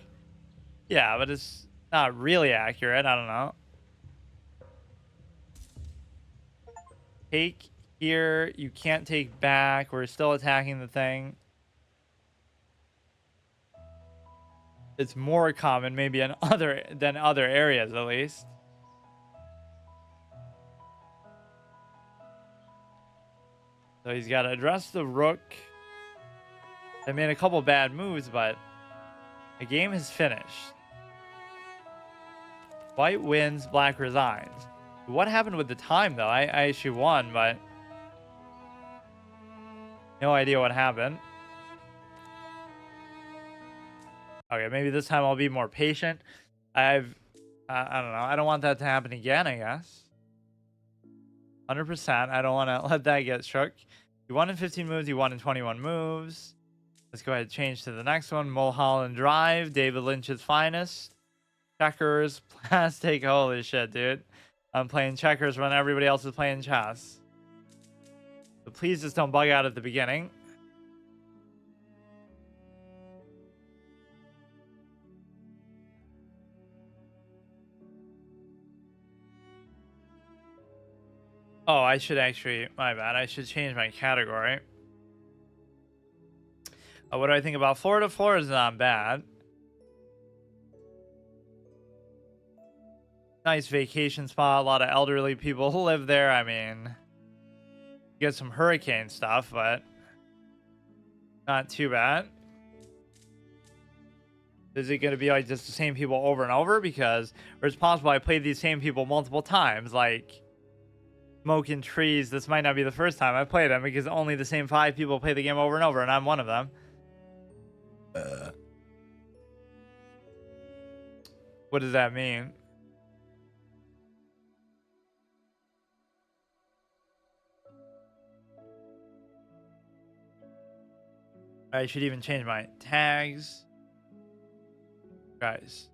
Yeah, but it's not really accurate. I don't know. Take here. You can't take back. We're still attacking the thing. It's more common maybe in other areas at least. So he's got to address the rook. I made a couple bad moves, but the game is finished. White wins, black resigns. What happened with the time, though? I actually won, but no idea what happened. Okay, maybe this time I'll be more patient. I don't know. I don't want that to happen again, I guess. 100%. I don't want to let that get shook. You won in 15 moves. You won in 21 moves. Let's go ahead and change to the next one. Mulholland Drive. David Lynch's finest. Checkers. Plastic. Holy shit, dude. I'm playing checkers when everybody else is playing chess. So please just don't bug out at the beginning. Oh, I should actually, my bad. I should change my category. What do I think about Florida? Florida's not bad. Nice vacation spot. A lot of elderly people who live there. I mean, you get some hurricane stuff, but not too bad. Is it going to be like just the same people over and over? Because, or it's possible I played these same people multiple times, like Smoking Trees. This might not be the first time I played them because only the same 5 people play the game over and over, and I'm one of them. What does that mean? I should even change my tags. Guys,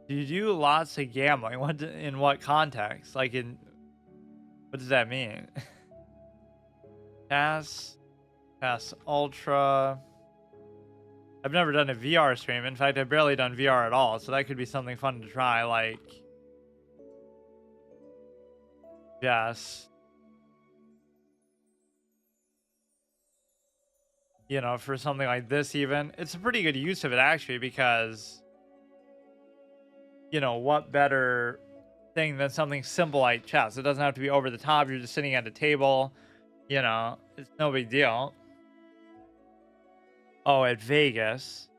do you do lots of gambling? In what context? Like what does that mean? Pass Ultra. I've never done a VR stream. In fact, I've barely done VR at all, so that could be something fun to try, like yes. You know, for something like this even. It's a pretty good use of it actually, because you know, what better thing than something simple like chess? It doesn't have to be over the top. You're just sitting at a table. You know, it's no big deal. Oh, at Vegas.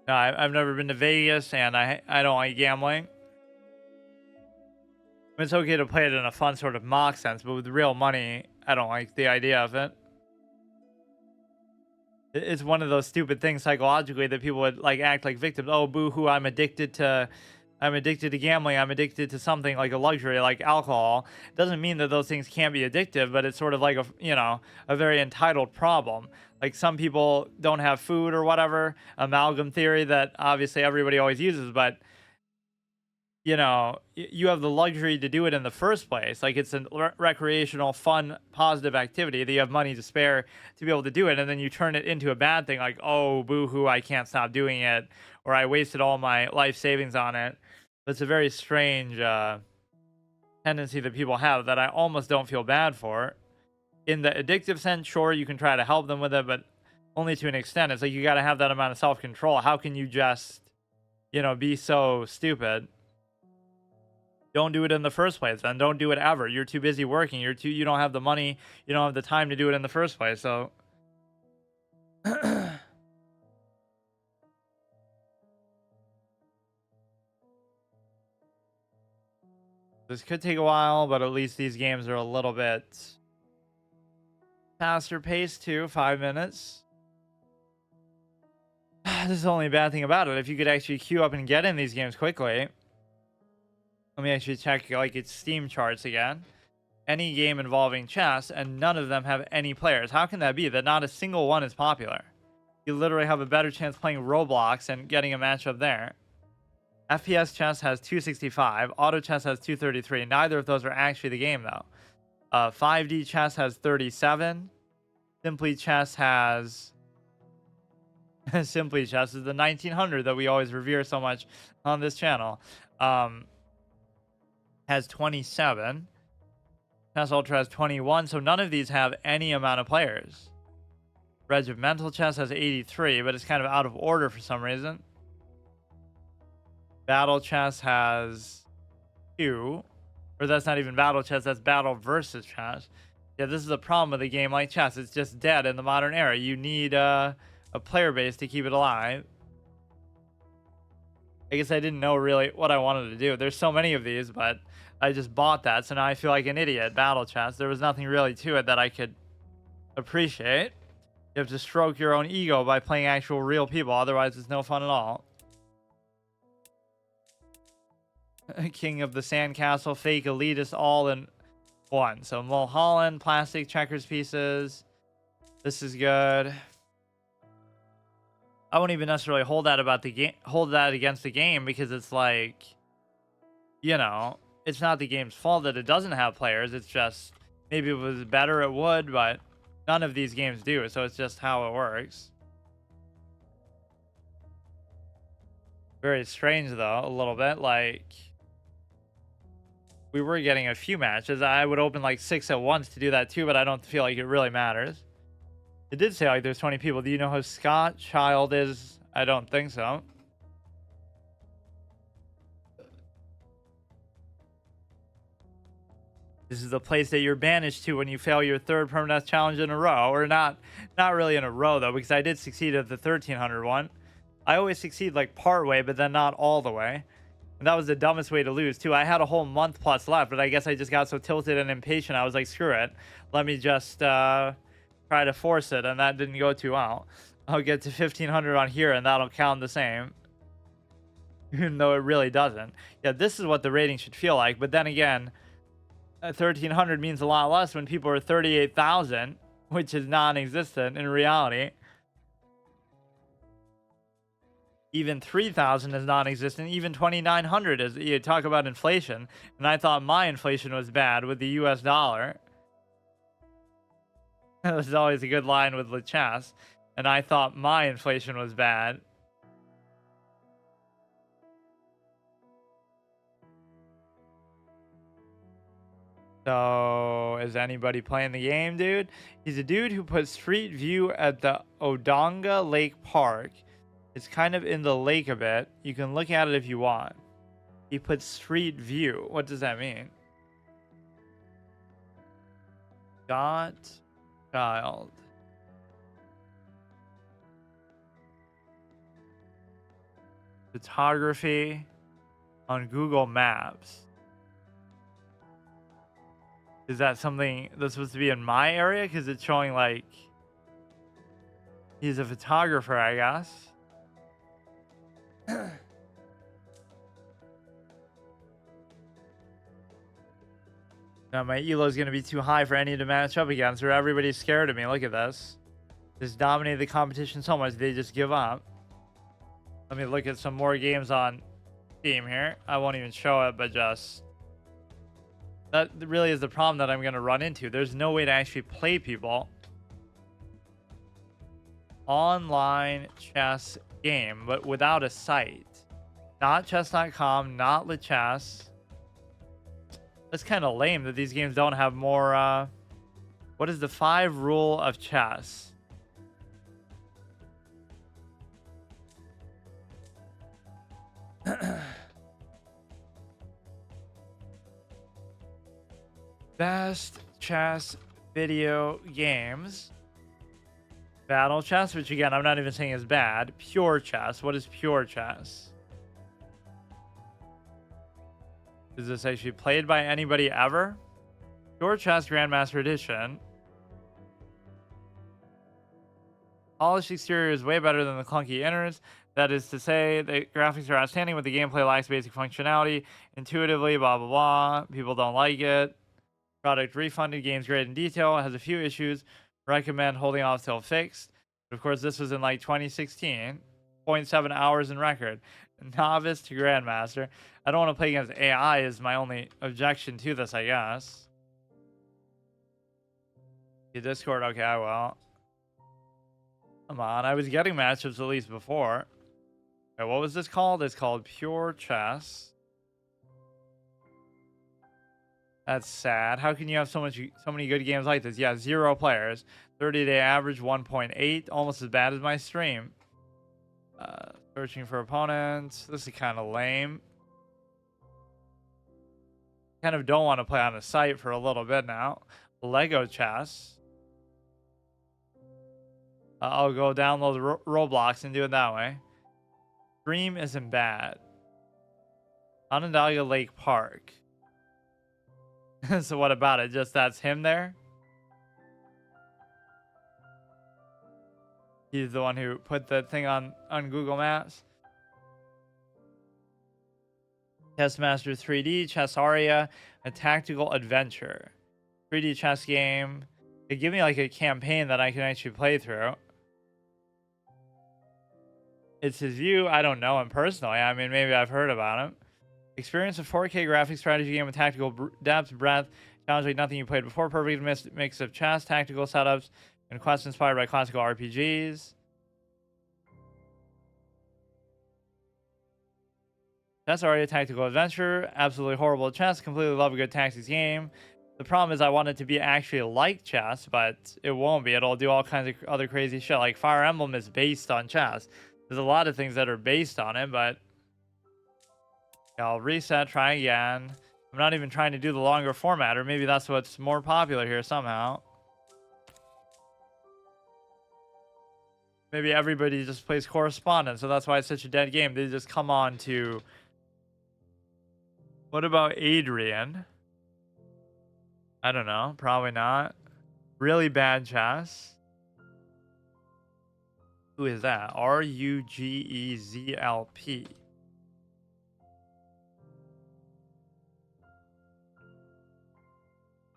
No, I've never been to Vegas, and I don't like gambling. It's okay to play it in a fun sort of mock sense, but with real money, I don't like the idea of it. It's one of those stupid things psychologically that people would like act like victims. Oh, boo-hoo, I'm addicted to gambling. I'm addicted to something like a luxury like alcohol. Doesn't mean that those things can't be addictive, but it's sort of like a very entitled problem. Like some people don't have food or whatever, amalgam theory that obviously everybody always uses, but you have the luxury to do it in the first place. Like it's a recreational, fun, positive activity that you have money to spare to be able to do it. And then you turn it into a bad thing like, oh, boo hoo, I can't stop doing it. Or I wasted all my life savings on it. It's a very strange tendency that people have that I almost don't feel bad for. In the addictive sense, sure, you can try to help them with it, but only to an extent. It's like you got to have that amount of self control. How can you just, be so stupid? Don't do it in the first place. Then don't do it ever. You're too busy working. You don't have the money. You don't have the time to do it in the first place. So this could take a while, but at least these games are a little bit faster paced too. 5 minutes. This is the only bad thing about it. If you could actually queue up and get in these games quickly. Let me actually check like its Steam charts again. Any game involving chess, and none of them have any players. How can that be? That not a single one is popular. You literally have a better chance playing Roblox and getting a matchup there. FPS chess has 265. Auto chess has 233. Neither of those are actually the game though. 5D chess has 37. Simply chess has Simply chess is the 1900 that we always revere so much on this channel. Has 27. Chess Ultra has 21. So none of these have any amount of players. Regimental chess has 83, but it's kind of out of order for some reason. Battle chess has 2. Or that's not even battle chess, that's battle versus chess. Yeah, this is a problem with a game like chess. It's just dead in the modern era. You need a player base to keep it alive. I guess I didn't know really what I wanted to do. There's so many of these, but I just bought that, so now I feel like an idiot. Battle chess. There was nothing really to it that I could appreciate. You have to stroke your own ego by playing actual real people. Otherwise, it's no fun at all. King of the Sandcastle, fake elitist, all in one. So Mulholland, plastic checkers pieces. This is good. I won't even necessarily hold that about the game. Hold that against the game because it's like, it's not the game's fault that it doesn't have players. It's just maybe if it was better, it would, but none of these games do. So it's just how it works. Very strange though, a little bit. Like we were getting a few matches. I would open like 6 at once to do that too, but I don't feel like it really matters. It did say like there's 20 people. Do you know who Scott Child is? I don't think so. This is the place that you're banished to when you fail your 3rd permanent challenge in a row. Or not really in a row though, because I did succeed at the 1300 one. I always succeed like part way, but then not all the way. And that was the dumbest way to lose too. I had a whole month plus left, but I guess I just got so tilted and impatient. I was like, screw it. Let me just try to force it, and that didn't go too well. I'll get to 1500 on here, and that'll count the same. Even though it really doesn't. Yeah, this is what the rating should feel like. But then again, 1300 means a lot less when people are 38,000, which is non-existent in reality. Even 3,000 is non-existent. Even 2,900 is. You talk about inflation, and I thought my inflation was bad with the US dollar. That was always a good line with LeChess. And I thought my inflation was bad. So, is anybody playing the game, dude? He's a dude who put Street View at the Odonga Lake Park. It's kind of in the lake a bit. You can look at it if you want. He put Street View. What does that mean? Got Child. Photography on Google Maps. Is that something that's supposed to be in my area? Because it's showing like He's a photographer, I guess. Now my elo is going to be too high for any to match up against, or everybody's scared of me. Look at this. Just dominated the competition so much, they just give up. Let me look at some more games on Steam here. I won't even show it, but just... that really is the problem that I'm going to run into. There's no way to actually play people. Online chess game, but without a site. Not chess.com, not LeChess. That's kind of lame that these games don't have more, what is the 5 rule of chess? Best chess video games. Battle chess, which again, I'm not even saying is bad. Pure chess. What is pure chess? Is this actually played by anybody ever? Pure Chess Grandmaster Edition. Polished exterior is way better than the clunky inners. That is to say, the graphics are outstanding, but the gameplay lacks basic functionality. Intuitively, blah, blah, blah. People don't like it. Product refunded. Game's great in detail. It has a few issues. Recommend holding off till fixed. But of course, this was in like 2016. 0.7 hours in record. Novice to Grandmaster. I don't want to play against AI is my only objection to this, I guess. Your Discord? Okay, I will. Come on, I was getting matchups at least before. Okay, what was this called? It's called Pure Chess. That's sad. How can you have so many good games like this? Yeah, 0 players. 30-day average 1.8, almost as bad as my stream. Searching for opponents. This is kind of lame. Kind of don't want to play on a site for a little bit now. Lego chess. I'll go download Roblox and do it that way. Stream isn't bad. Onondaga Lake Park. So what about it? Just that's him there? He's the one who put the thing on Google Maps. Chessmaster 3D, Chessaria, a tactical adventure. 3D chess game. They give me like a campaign that I can actually play through. It's his view. I don't know him personally. I mean, maybe I've heard about him. Experience a 4K graphics strategy game with tactical depth, breadth, challenge like nothing you played before. Perfect mix of chess, tactical setups, and quests inspired by classical RPGs. Chess already a tactical adventure. Absolutely horrible at chess. Completely love a good tactics game. The problem is I want it to be actually like chess, but it won't be. It'll do all kinds of other crazy shit. Like Fire Emblem is based on chess. There's a lot of things that are based on it, but I'll reset, try again. I'm not even trying to do the longer format, or maybe that's what's more popular here somehow. Maybe everybody just plays correspondence, so that's why it's such a dead game. They just come on to... What about Adrian? I don't know. Probably not. Really bad chess. Who is that? RUGEZLP.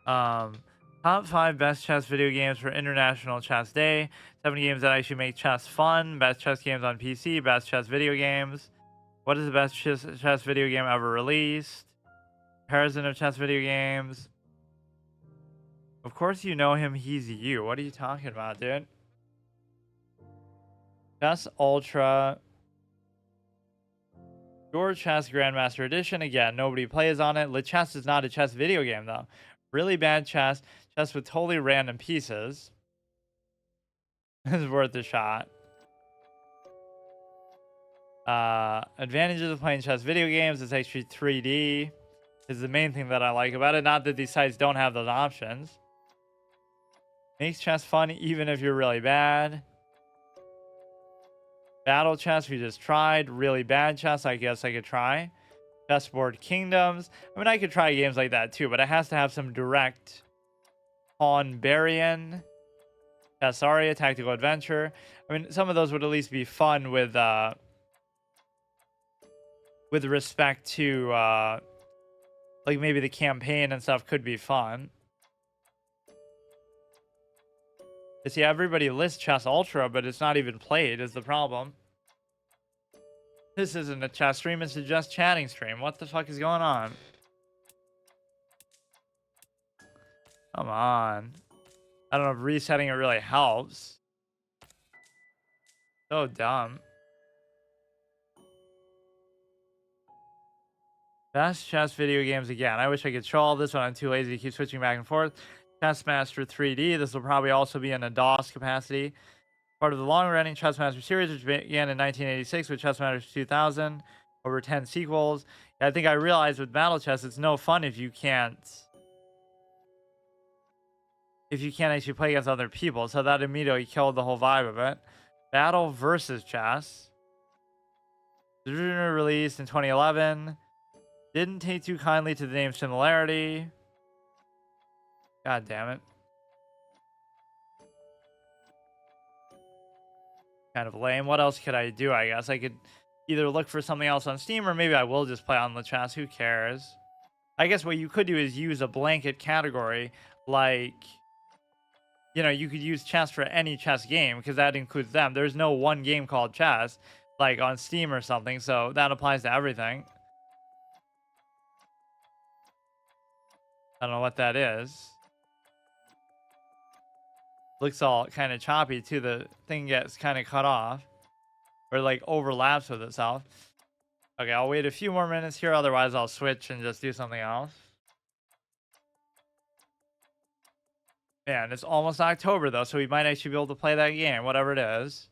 Top 5 best chess video games for International Chess Day. 7 games that actually make chess fun. Best chess games on PC. Best chess video games. What is the best chess video game ever released? Comparison of chess video games. Of course you know him. He's you. What are you talking about, dude? Chess Ultra. Pure Chess Grandmaster Edition. Again, nobody plays on it. LeChess is not a chess video game, though. Really bad chess. Chess with totally random pieces. Is worth a shot. Advantages of playing chess video games. It's actually 3D. Is the main thing that I like about it. Not that these sites don't have those options. Makes chess fun even if you're really bad. Battle chess we just tried. Really bad chess I guess I could try. Chessboard Kingdoms. I mean, I could try games like that too, but it has to have some direct pawn Barian. Chessaria, tactical adventure. I mean, some of those would at least be fun with respect to like maybe the campaign and stuff could be fun. You see, everybody lists Chess Ultra, but it's not even played is the problem. This isn't a chess stream, it's a just chatting stream. What the fuck is going on? Come on. I don't know if resetting it really helps. So dumb. Best chess video games again. I wish I could show all this, but I'm too lazy to keep switching back and forth. Chess Master 3D. This will probably also be in a DOS capacity. Part of the long-running Chess Master series, which began in 1986 with Chess Master 2000. Over 10 sequels. I think I realized with Battle Chess, it's no fun if you can't actually play against other people. So that immediately killed the whole vibe of it. Battle versus Chess. Released in 2011. Didn't take too kindly to the name similarity. God damn it. Kind of lame. What else could I do? I guess I could either look for something else on Steam, or maybe I will just play on the chess. Who cares? I guess what you could do is use a blanket category, like, you know, you could use chess for any chess game because that includes them. There's no one game called chess, like on Steam or something, so that applies to everything. I don't know what that is. Looks all kind of choppy too. The thing gets kind of cut off or like overlaps with itself. Okay, I'll wait a few more minutes here. Otherwise, I'll switch and just do something else. Man, it's almost October though, so we might actually be able to play that game, whatever it is.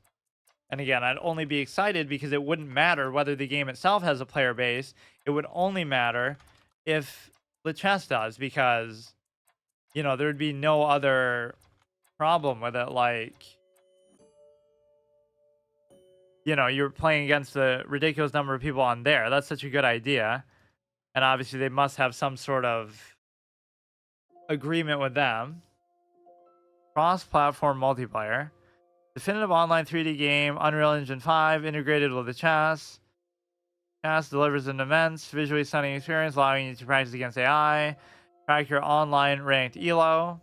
And again, I'd only be excited because it wouldn't matter whether the game itself has a player base. It would only matter if the chess does, because, you know, there would be no other problem with it. Like, you know, you're playing against the ridiculous number of people on there. That's such a good idea. And obviously they must have some sort of agreement with them. Cross-platform multiplayer. Definitive online 3D game, Unreal Engine 5, integrated with the chess. Chess delivers an immense, visually stunning experience, allowing you to practice against AI. Track your online ranked elo.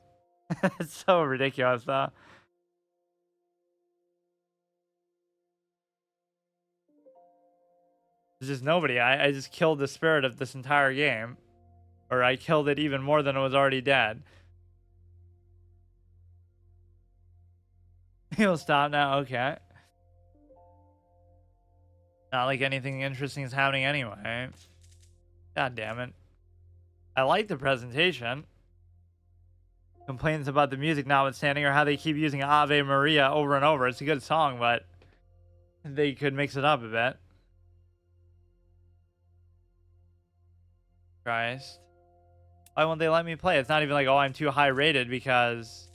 It's so ridiculous, though. There's just nobody. I just killed the spirit of this entire game. Or I killed it even more than it was already dead. He'll stop now. Okay. Not like anything interesting is happening anyway. God damn it. I like the presentation. Complaints about the music notwithstanding, or how they keep using Ave Maria over and over. It's a good song, but they could mix it up a bit. Christ. Why won't they let me play? It's not even like, oh, I'm too high rated because...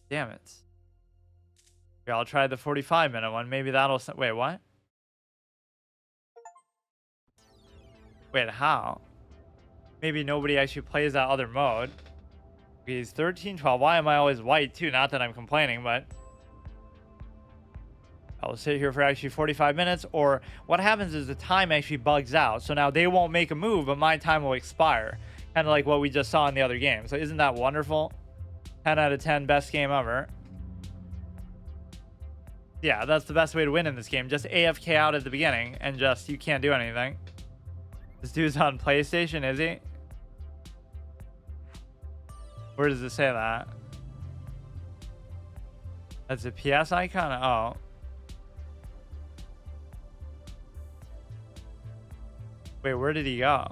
Damn it. Here, I'll try the 45-minute one. Maybe that'll... Wait, what? Wait, how? Maybe nobody actually plays that other mode. He's 13-12. Why am I always white, too? Not that I'm complaining, but... I'll sit here for actually 45 minutes, or what happens is the time actually bugs out. So now they won't make a move, but my time will expire. Kind of like what we just saw in the other game. So isn't that wonderful? 10 out of 10, best game ever. Yeah, that's the best way to win in this game. Just AFK out at the beginning, and just, you can't do anything. This dude's on PlayStation, is he? Where does it say that? That's a PS icon? Oh. Wait, where did he go?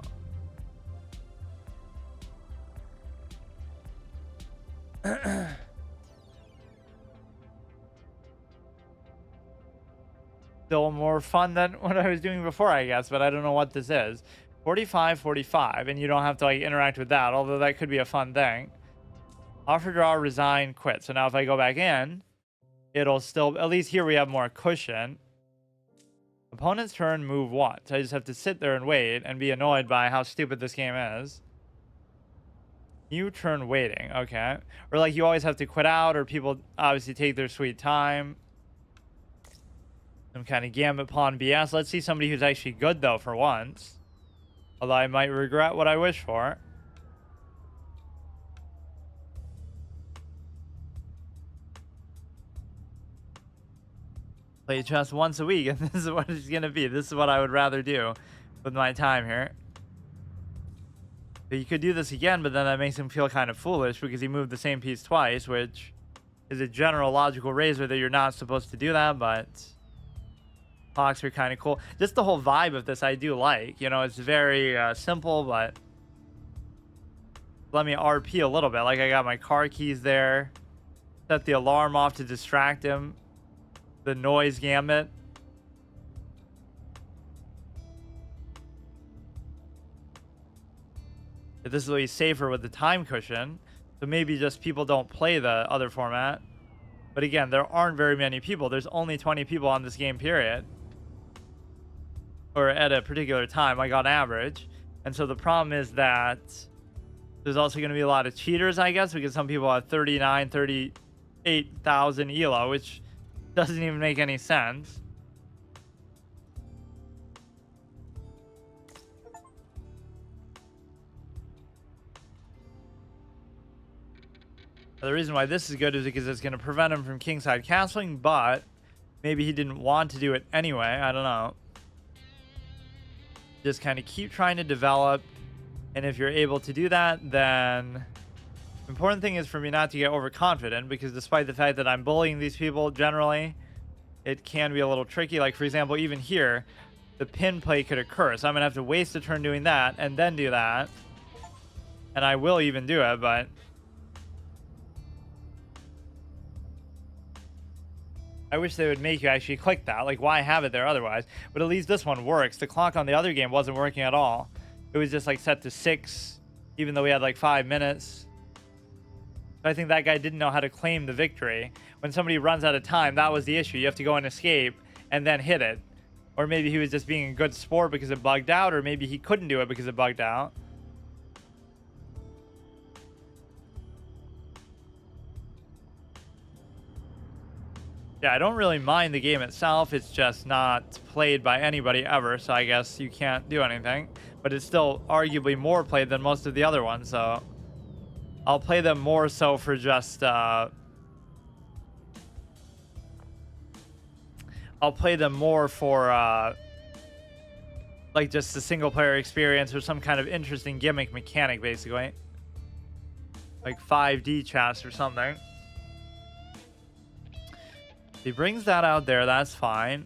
Still more fun than what I was doing before, I guess, but I don't know what this is. 45, and you don't have to like interact with that, although that could be a fun thing. Offer, draw, resign, quit. So now if I go back in, it'll still, at least here we have more cushion. Opponent's turn, move one. So I just have to sit there and wait and be annoyed by how stupid this game is. New turn waiting. Okay. Or like you always have to quit out, or people obviously take their sweet time. Some kind of gambit pawn BS. Let's see somebody who's actually good though for once. Although I might regret what I wish for. Play chess once a week, and this is what it's gonna be. This is what I would rather do with my time here. But you could do this again, but then that makes him feel kind of foolish because he moved the same piece twice, which is a general logical razor that you're not supposed to do that, but clocks are kind of cool. Just the whole vibe of this I do like. You know, it's very simple, but let me RP a little bit. Like I got my car keys there. Set the alarm off to distract him. The noise gambit. But this is way safer with the time cushion. So maybe just people don't play the other format. But again, there aren't very many people. There's only 20 people on this game, period. Or at a particular time, like on average. And so the problem is that there's also going to be a lot of cheaters, I guess, because some people have 39, 38,000 ELO, which doesn't even make any sense. The reason why this is good is because it's going to prevent him from kingside castling, but maybe he didn't want to do it anyway. I don't know. Just kind of keep trying to develop, and if you're able to do that, then the important thing is for me not to get overconfident, because despite the fact that I'm bullying these people generally, it can be a little tricky. Like, for example, even here, the pin play could occur, so I'm going to have to waste a turn doing that and then do that. And I will even do it, but I wish they would make you actually click that. Like, why have it there otherwise? But at least this one works. The clock on the other game wasn't working at all. It was just like set to 6, even though we had like 5 minutes. But I think that guy didn't know how to claim the victory. When somebody runs out of time, that was the issue. You have to go and escape and then hit it. Or maybe he was just being a good sport because it bugged out, or maybe he couldn't do it because it bugged out. Yeah, I don't really mind the game itself. It's just not played by anybody ever, so I guess you can't do anything. But it's still arguably more played than most of the other ones, so I'll play them more so for just I'll play them more for like just a single player experience or some kind of interesting gimmick mechanic, basically. Like 5D chess or something. He brings that out there, that's fine.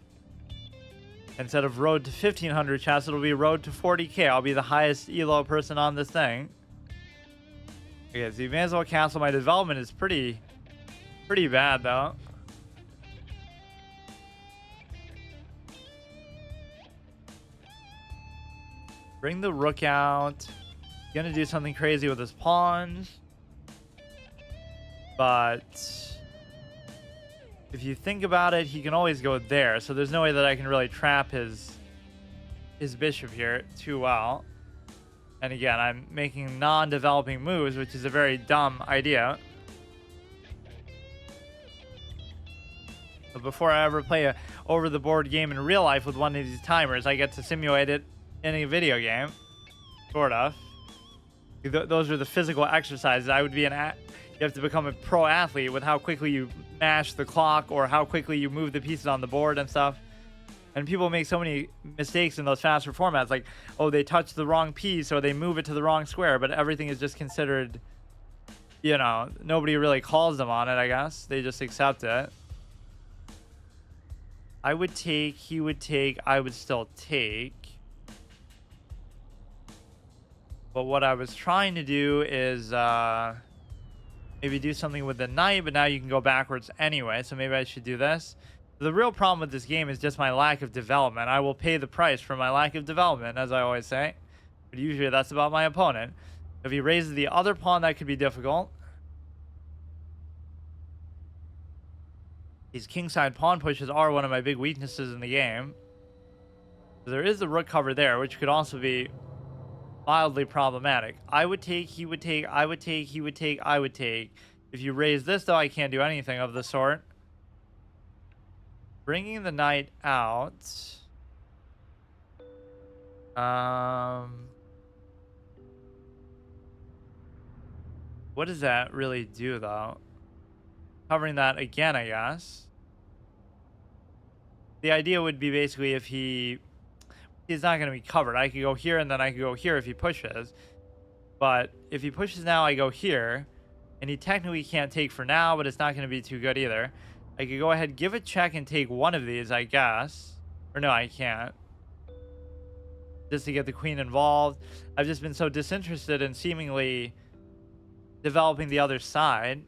Instead of road to 1500 chess, it'll be road to 40k. I'll be the highest elo person on this thing. Okay, so you may as well cancel. My development is pretty bad though. Bring the rook out. Gonna do something crazy with his pawns. But if you think about it, he can always go there. So there's no way that I can really trap his bishop here too well. And again, I'm making non-developing moves, which is a very dumb idea. But before I ever play a over-the-board game in real life with one of these timers, I get to simulate it in a video game. Sort of. Those are the physical exercises. I would be you have to become a pro athlete with how quickly you mash the clock or how quickly you move the pieces on the board and stuff. And people make so many mistakes in those faster formats, like, oh, they touch the wrong piece or they move it to the wrong square, but everything is just considered, you know, nobody really calls them on it, I guess. They just accept it. I would take, he would take, I would still take. But what I was trying to do is maybe do something with the knight, but now you can go backwards anyway, so maybe I should do this. The real problem with this game is just my lack of development. I will pay the price for my lack of development, as I always say. But usually that's about my opponent. If he raises the other pawn, that could be difficult. These kingside pawn pushes are one of my big weaknesses in the game. So there is the rook cover there, which could also be mildly problematic. I would take, he would take, I would take, he would take, I would take. If you raise this, though, I can't do anything of the sort. Bringing the knight out. What does that really do, though? Covering that again, I guess. The idea would be basically if he's not going to be covered. I could go here and then I could go here if he pushes. But if he pushes now, I go here. And he technically can't take for now, but it's not going to be too good either. I could go ahead, give a check, and take one of these, I guess. Or no, I can't. Just to get the queen involved. I've just been so disinterested in seemingly developing the other side.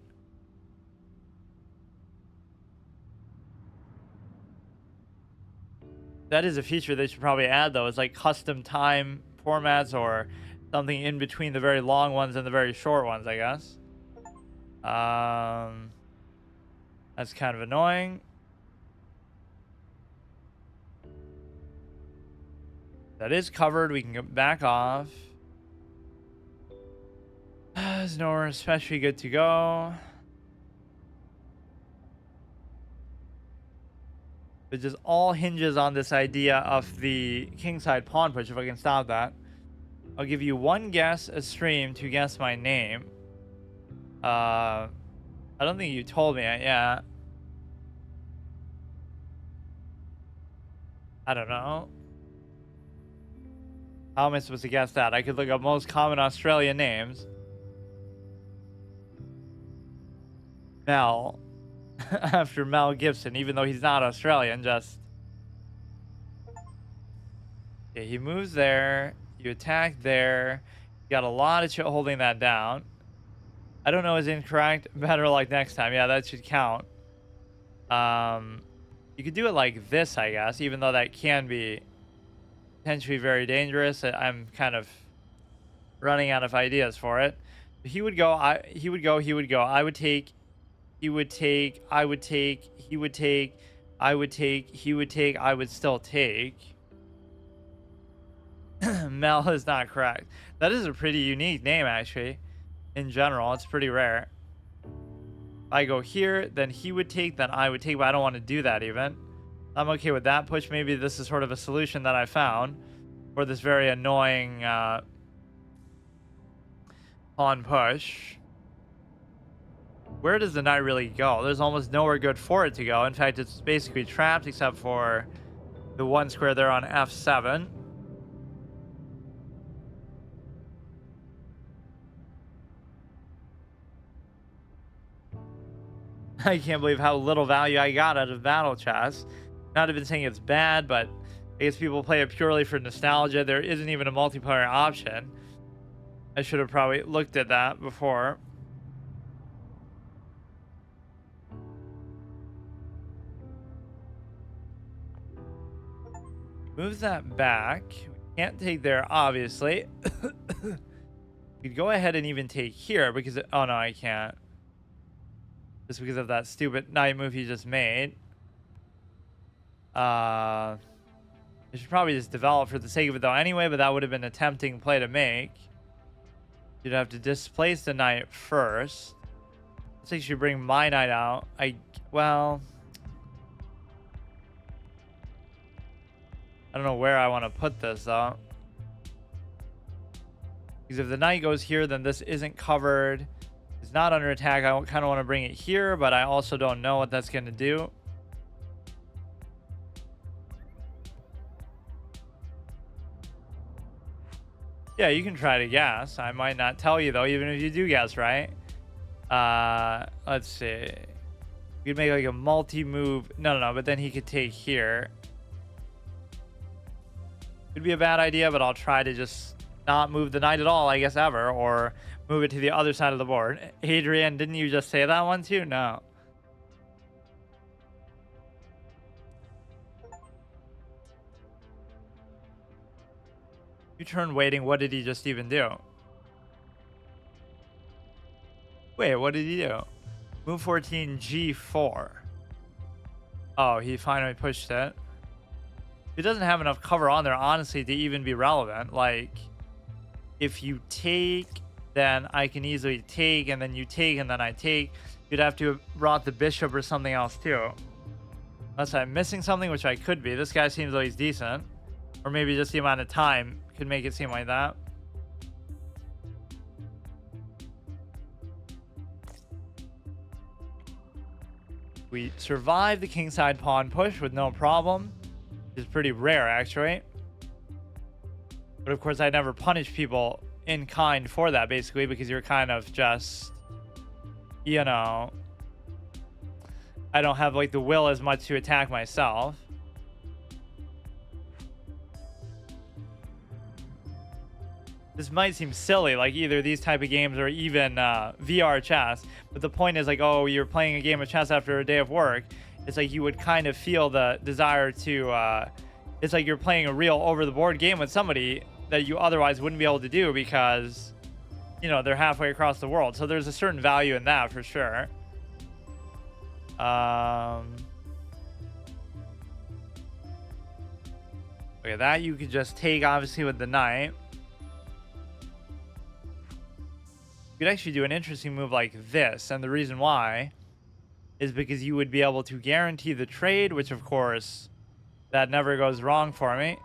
That is a feature they should probably add, though. It's like custom time formats or something in between the very long ones and the very short ones, I guess. That's kind of annoying. That is covered. We can get back off. There's nowhere especially good to go. It just all hinges on this idea of the kingside pawn push, if I can stop that. I'll give you one guess a stream to guess my name. I don't think you told me it yet. I don't know. How am I supposed to guess that? I could look up most common Australian names. Mel. After Mel Gibson, even though he's not Australian, just... Okay, he moves there. You attack there. You got a lot of shit holding that down. I don't know is incorrect. Better luck next time. Yeah, that should count. You could do it like this, I guess, even though that can be potentially very dangerous. I'm kind of running out of ideas for it. He would go, he would go, he would go. I would take, he would take, I would take, he would take, I would take, he would take, I would still take. Mel is not correct. That is a pretty unique name, actually. In general, it's pretty rare. I go here, then he would take, then I would take, but I don't want to do that even. I'm okay with that push. Maybe this is sort of a solution that I found for this very annoying pawn push. Where does the knight really go? There's almost nowhere good for it to go. In fact, it's basically trapped except for the one square there on f7. I can't believe how little value I got out of battle chess. Not even saying it's bad, but I guess people play it purely for nostalgia. There isn't even a multiplayer option. I should have probably looked at that before. Moves that back. We can't take there, obviously. You could go ahead and even take here because... oh, no, I can't. Just because of that stupid knight move he just made. I should probably just develop for the sake of it, though, anyway, but that would have been a tempting play to make. You'd have to displace the knight first. Let's actually bring my knight out. Well... I don't know where I want to put this, though. Because if the knight goes here, then this isn't covered. It's not under attack. I kind of want to bring it here, but I also don't know what that's going to do. Yeah, you can try to guess. I might not tell you, though, even if you do guess right. Let's see. You could make like a multi-move. No, but then he could take here. Could be a bad idea, but I'll try to just not move the knight at all, I guess, ever, or move it to the other side of the board. Adrian, didn't you just say that one too? No. You turn waiting. What did he just even do? Wait, what did he do? Move 14, G4. Oh, he finally pushed it. He doesn't have enough cover on there, honestly, to even be relevant. Like, if you take, then I can easily take, and then you take, and then I take. You'd have to have brought the bishop or something else too. Unless I'm missing something, which I could be. This guy seems like he's decent. Or maybe just the amount of time could make it seem like that. We survived the kingside pawn push with no problem. Which is pretty rare, actually. But of course, I never punish people in kind for that, basically, because you're kind of just, you know, I don't have like the will as much to attack myself. This might seem silly, like either these type of games or even VR chess, but the point is like, oh, you're playing a game of chess after a day of work. It's like you would kind of feel the desire to, it's like you're playing a real over-the-board game with somebody that you otherwise wouldn't be able to do because, you know, they're halfway across the world. So there's a certain value in that for sure. Okay, that you could just take, obviously, with the knight. You could actually do an interesting move like this, and the reason why is because you would be able to guarantee the trade, which of course that never goes wrong for me.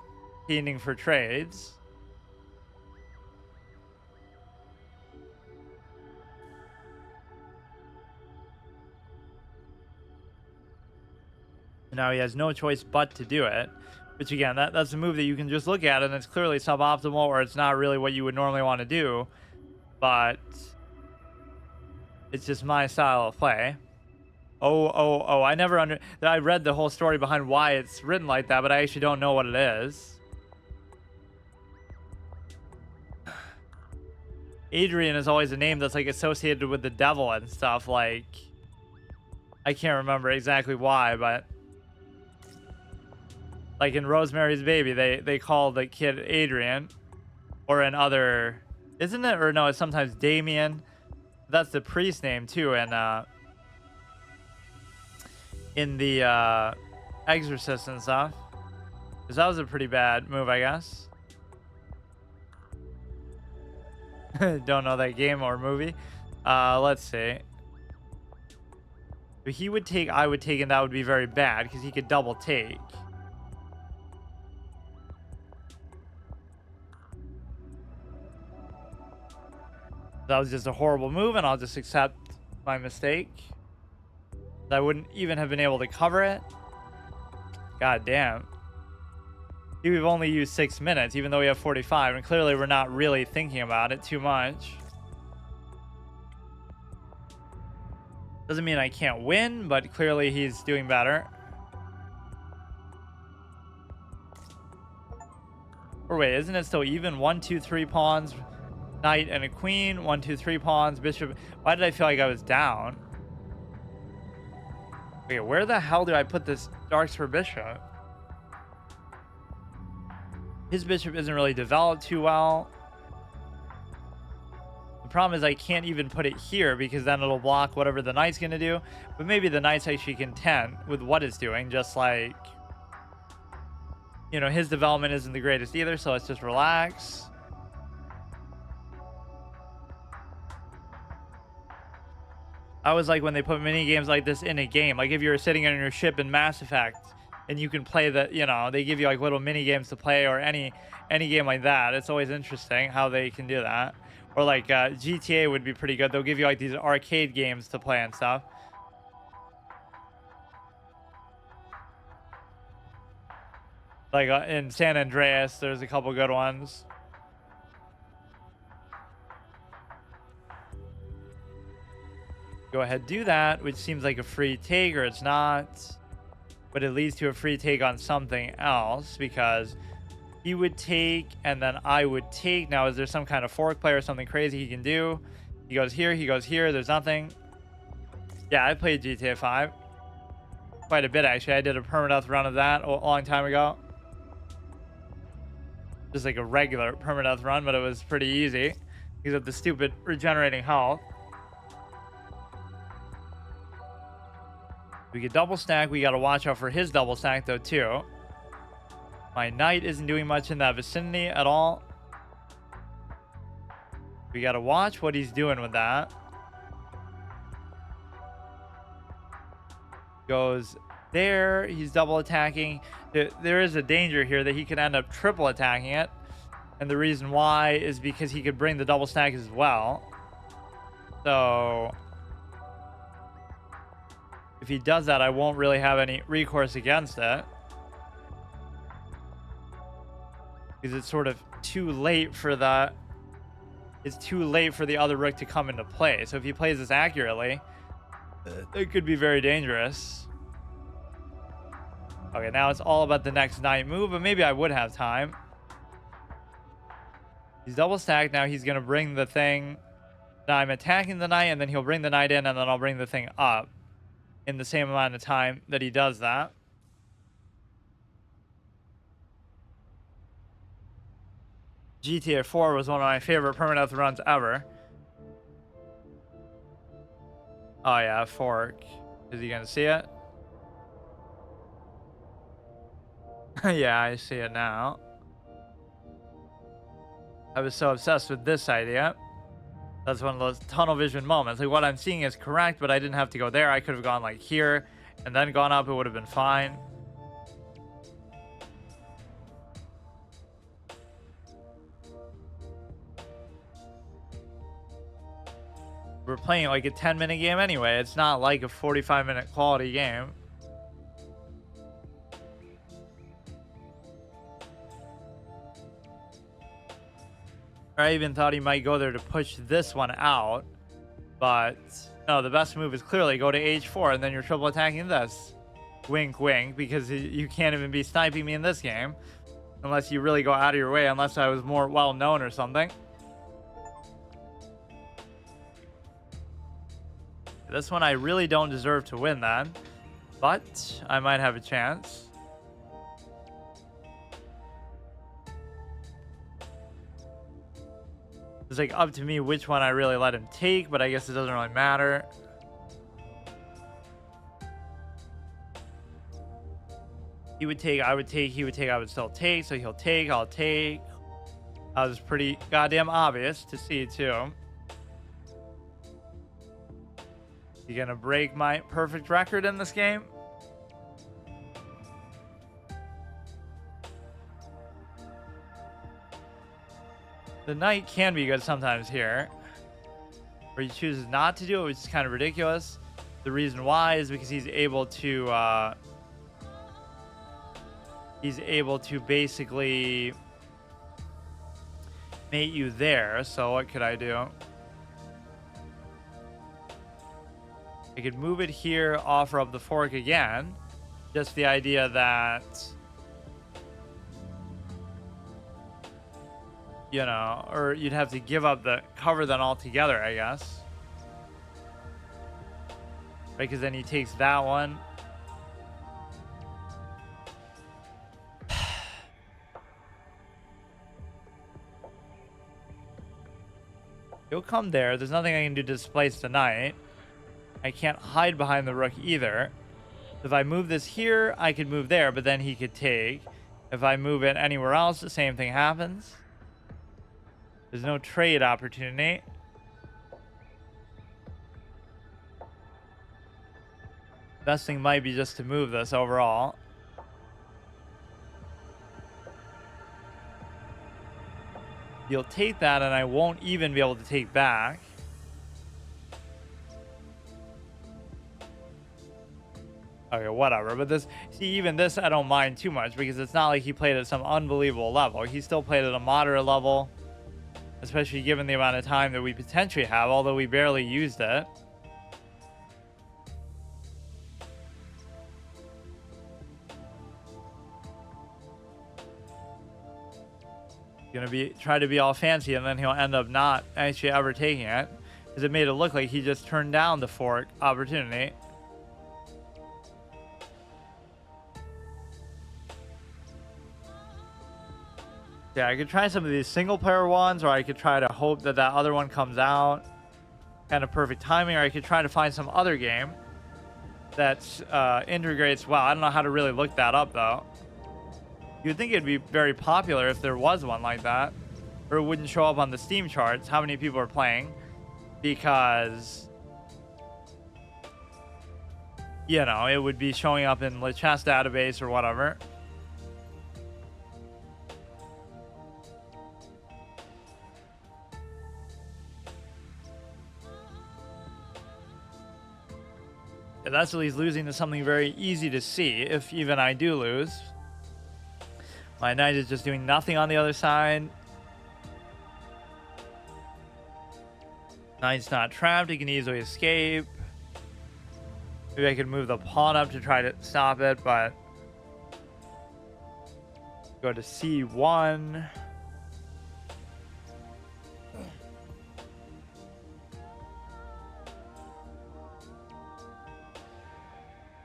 Fiending for trades. Now he has no choice but to do it, which again, that's a move that you can just look at and it's clearly suboptimal, or it's not really what you would normally want to do, but it's just my style of play. Oh, I read the whole story behind why it's written like that, but I actually don't know what it is. Adrian is always a name that's like associated with the devil and stuff. Like, I can't remember exactly why, but like in Rosemary's Baby, they call the kid Adrian, or in other, isn't it? Or no, it's sometimes Damien. That's the priest name too, and in the Exorcist and stuff. Because that was a pretty bad move, I guess. Don't know that game or movie. Let's see. If he would take, I would take, and that would be very bad because he could double take. That was just a horrible move, and I'll just accept my mistake. I wouldn't even have been able to cover it. God damn. We've only used 6 minutes, even though we have 45, and clearly we're not really thinking about it too much. Doesn't mean I can't win, but clearly he's doing better. Or wait, isn't it still even? 1, 2, 3 pawns, knight and a queen. 1, 2, 3 pawns, bishop. Why did I feel like I was down? Okay, where the hell do I put this darks for bishop? His bishop isn't really developed too well. The problem is I can't even put it here because then it'll block whatever the knight's going to do. But maybe the knight's actually content with what it's doing, just like, you know, his development isn't the greatest either, so let's just relax. I always like when they put mini games like this in a game. Like if you're sitting on your ship in Mass Effect and you can play the, you know, they give you like little mini games to play, or any game like that. It's always interesting how they can do that. Or like GTA would be pretty good. They'll give you like these arcade games to play and stuff. Like in San Andreas, there's a couple good ones. Go ahead, do that, which seems like a free take, or it's not. But it leads to a free take on something else, because he would take and then I would take. Now, is there some kind of fork play or something crazy he can do? He goes here, he goes here, there's nothing. Yeah, I played GTA 5 quite a bit, actually. I did a permadeath run of that a long time ago. Just like a regular permadeath run, but it was pretty easy because of the stupid regenerating health. We get double stack. We got to watch out for his double stack though too. My knight isn't doing much in that vicinity at all. We got to watch what he's doing with that. Goes there. He's double attacking. There is a danger here that he could end up triple attacking it. And the reason why is because he could bring the double stack as well. So if he does that, I won't really have any recourse against it. Because it's sort of too late for that. It's too late for the other rook to come into play. So if he plays this accurately, it could be very dangerous. Okay, now it's all about the next knight move, but maybe I would have time. He's double stacked. Now he's going to bring the thing. Now I'm attacking the knight, and then he'll bring the knight in, and then I'll bring the thing up in the same amount of time that he does that. GTA 4 was one of my favorite permanent runs ever. Oh yeah, fork. Is he gonna see it? Yeah, I see it now. I was so obsessed with this idea. That's one of those tunnel vision moments. Like, what I'm seeing is correct, but I didn't have to go there. I could have gone like here and then gone up. It would have been fine. We're playing like a 10-minute game anyway. It's not like a 45-minute quality game. I even thought he might go there to push this one out. But no, the best move is clearly go to h4 and then you're triple attacking this. Wink, wink, because you can't even be sniping me in this game. Unless you really go out of your way, unless I was more well-known or something. This one I really don't deserve to win then. But I might have a chance. It's like up to me which one I really let him take, but I guess it doesn't really matter. He would take, I would take, he would take, I would still take. So he'll take, I'll take. That was pretty goddamn obvious to see too. You gonna break my perfect record in this game? The knight can be good sometimes here. Where he chooses not to do it, which is kind of ridiculous. The reason why is because he's able to basically mate you there. So what could I do? I could move it here, offer up the fork again. Just the idea that, you know, or you'd have to give up the cover then altogether, I guess. Right, because then he takes that one. He'll come there. There's nothing I can do to displace the knight. I can't hide behind the rook either. If I move this here, I could move there, but then he could take. If I move it anywhere else, the same thing happens. There's no trade opportunity. Best thing might be just to move this overall. You'll take that, and I won't even be able to take back. Okay, whatever. But this, see, even this I don't mind too much because it's not like he played at some unbelievable level. He still played at a moderate level, especially given the amount of time that we potentially have, although we barely used it. Gonna be try to be all fancy, and then he'll end up not actually ever taking it because it made it look like he just turned down the fork opportunity. Yeah, I could try some of these single player ones, or I could try to hope that that other one comes out. Kind of perfect timing, or I could try to find some other game that integrates well. I don't know how to really look that up, though. You'd think it'd be very popular if there was one like that. or it wouldn't show up on the Steam charts how many people are playing, because you know, it would be showing up in the chess database or whatever. Yeah, that's at least losing to something very easy to see, if even I do lose. My knight is just doing nothing on the other side. Knight's not trapped, he can easily escape. Maybe I could move the pawn up to try to stop it, but go to c1.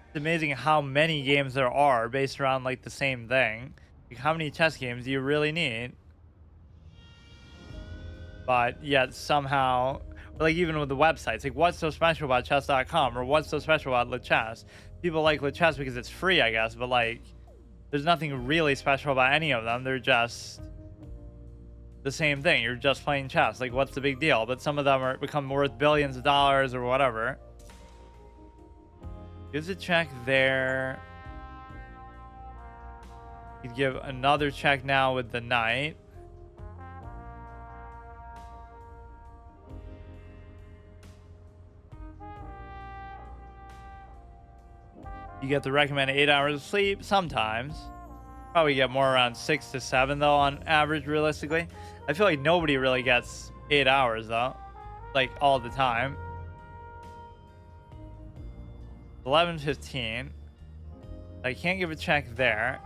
It's amazing how many games there are based around like the same thing. Like, how many chess games do you really need? But yet somehow, like even with the websites, like what's so special about chess.com or what's so special about LeChess? People like LeChess because it's free, I guess, but like there's nothing really special about any of them. They're just the same thing. You're just playing chess. Like, what's the big deal? But some of them are become worth billions of dollars or whatever. Gives a check there. You'd give another check now with the knight. You get the recommended 8 hours of sleep sometimes. Probably get more around 6 to 7 though on average, realistically. I feel like nobody really gets 8 hours though, like all the time. 11:15. I can't give a check there.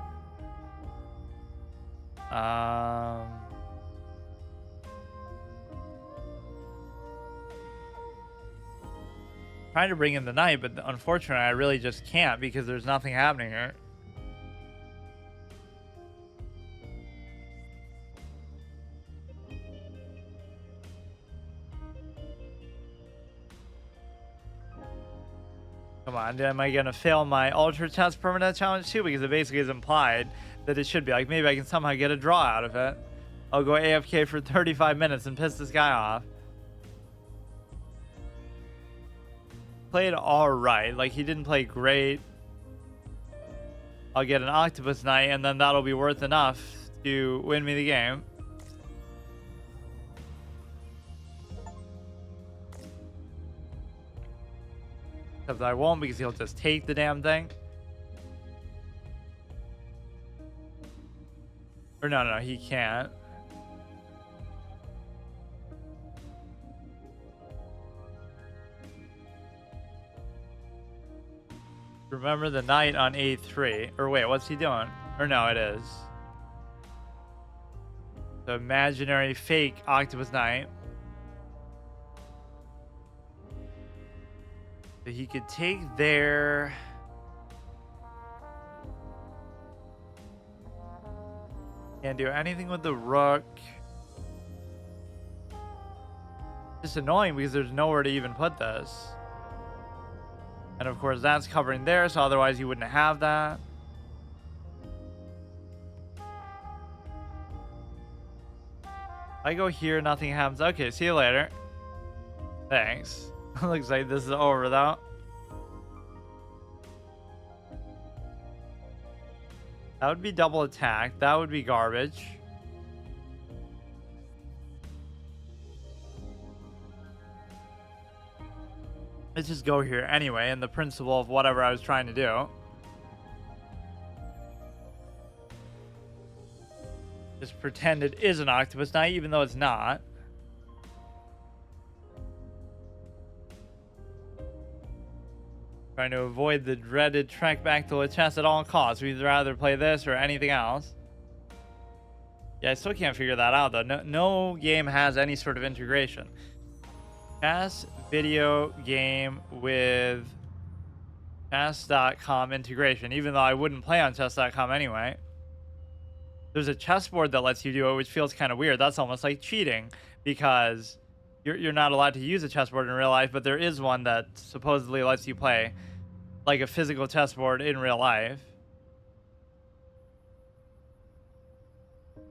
Trying to bring in the knight, but unfortunately I really just can't because there's nothing happening here. Come on, am I gonna fail my Ultra Chess Permanent Challenge too? Because it basically is implied that it should be. Like, maybe I can somehow get a draw out of it. I'll go AFK for 35 minutes and piss this guy off. Played alright. Like, he didn't play great. I'll get an Octopus Knight, and then that'll be worth enough to win me the game. Except I won't, because he'll just take the damn thing. Or no, he can't. Remember the knight on a3. Or wait, what's he doing? Or no, it is. The imaginary fake Octopus Knight. So he could take there. Can't do anything with the rook. It's annoying because there's nowhere to even put this. And of course that's covering there, so otherwise you wouldn't have that. I go here, nothing happens. Okay, see you later. Thanks. Looks like this is over though. That would be double attack. That would be garbage. Let's just go here anyway, in the principle of whatever I was trying to do. Just pretend it is an Octopus Knight, even though it's not. Trying to avoid the dreaded trek back to LeChess at all costs. We'd rather play this or anything else. Yeah, I still can't figure that out though. No game has any sort of integration. Chess video game with chess.com integration, even though I wouldn't play on chess.com anyway. There's a chessboard that lets you do it, which feels kind of weird. That's almost like cheating, because you're not allowed to use a chessboard in real life, but there is one that supposedly lets you play like a physical chessboard in real life.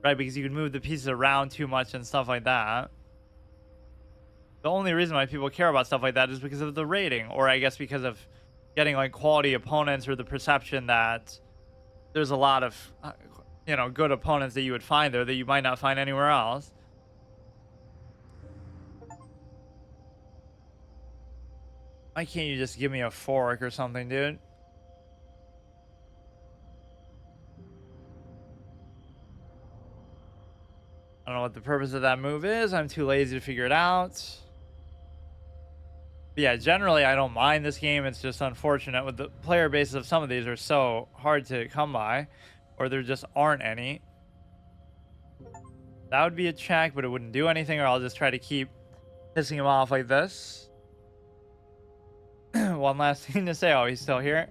right? Because you can move the pieces around too much and stuff like that. The only reason why people care about stuff like that is because of the rating, or I guess because of getting like quality opponents or the perception that there's a lot of good opponents that you would find there that you might not find anywhere else. Why can't you just give me a fork or something, dude? I don't know what the purpose of that move is. I'm too lazy to figure it out. But yeah, generally I don't mind this game. It's just unfortunate with the player bases of some of these are so hard to come by, or there just aren't any. That would be a check, but it wouldn't do anything, or I'll just try to keep pissing him off like this. One last thing to say. Oh, he's still here.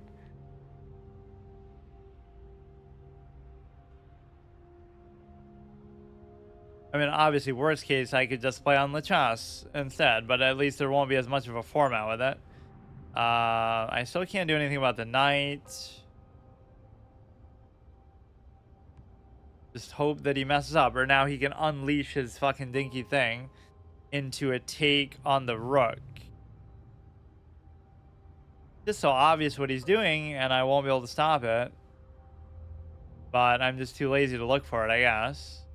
I mean, obviously, worst case, I could just play on Lachas instead, but at least there won't be as much of a format with it. I still can't do anything about the knight. Just hope that he messes up, or now he can unleash his fucking dinky thing into a take on the rook. Just so obvious what he's doing, and I won't be able to stop it. But I'm just too lazy to look for it, I guess.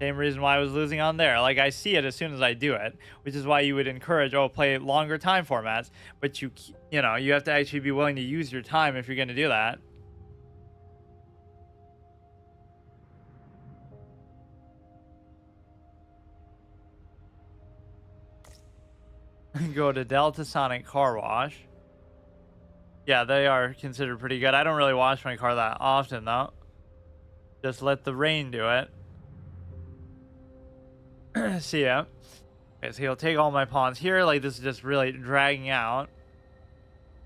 Same reason why I was losing on there. Like, I see it as soon as I do it, which is why you would encourage, play longer time formats. But you have to actually be willing to use your time if you're going to do that. Go to Delta Sonic Car Wash. Yeah, they are considered pretty good. I don't really wash my car that often, though. Just let the rain do it. See ya. Okay, so he'll take all my pawns here. Like, this is just really dragging out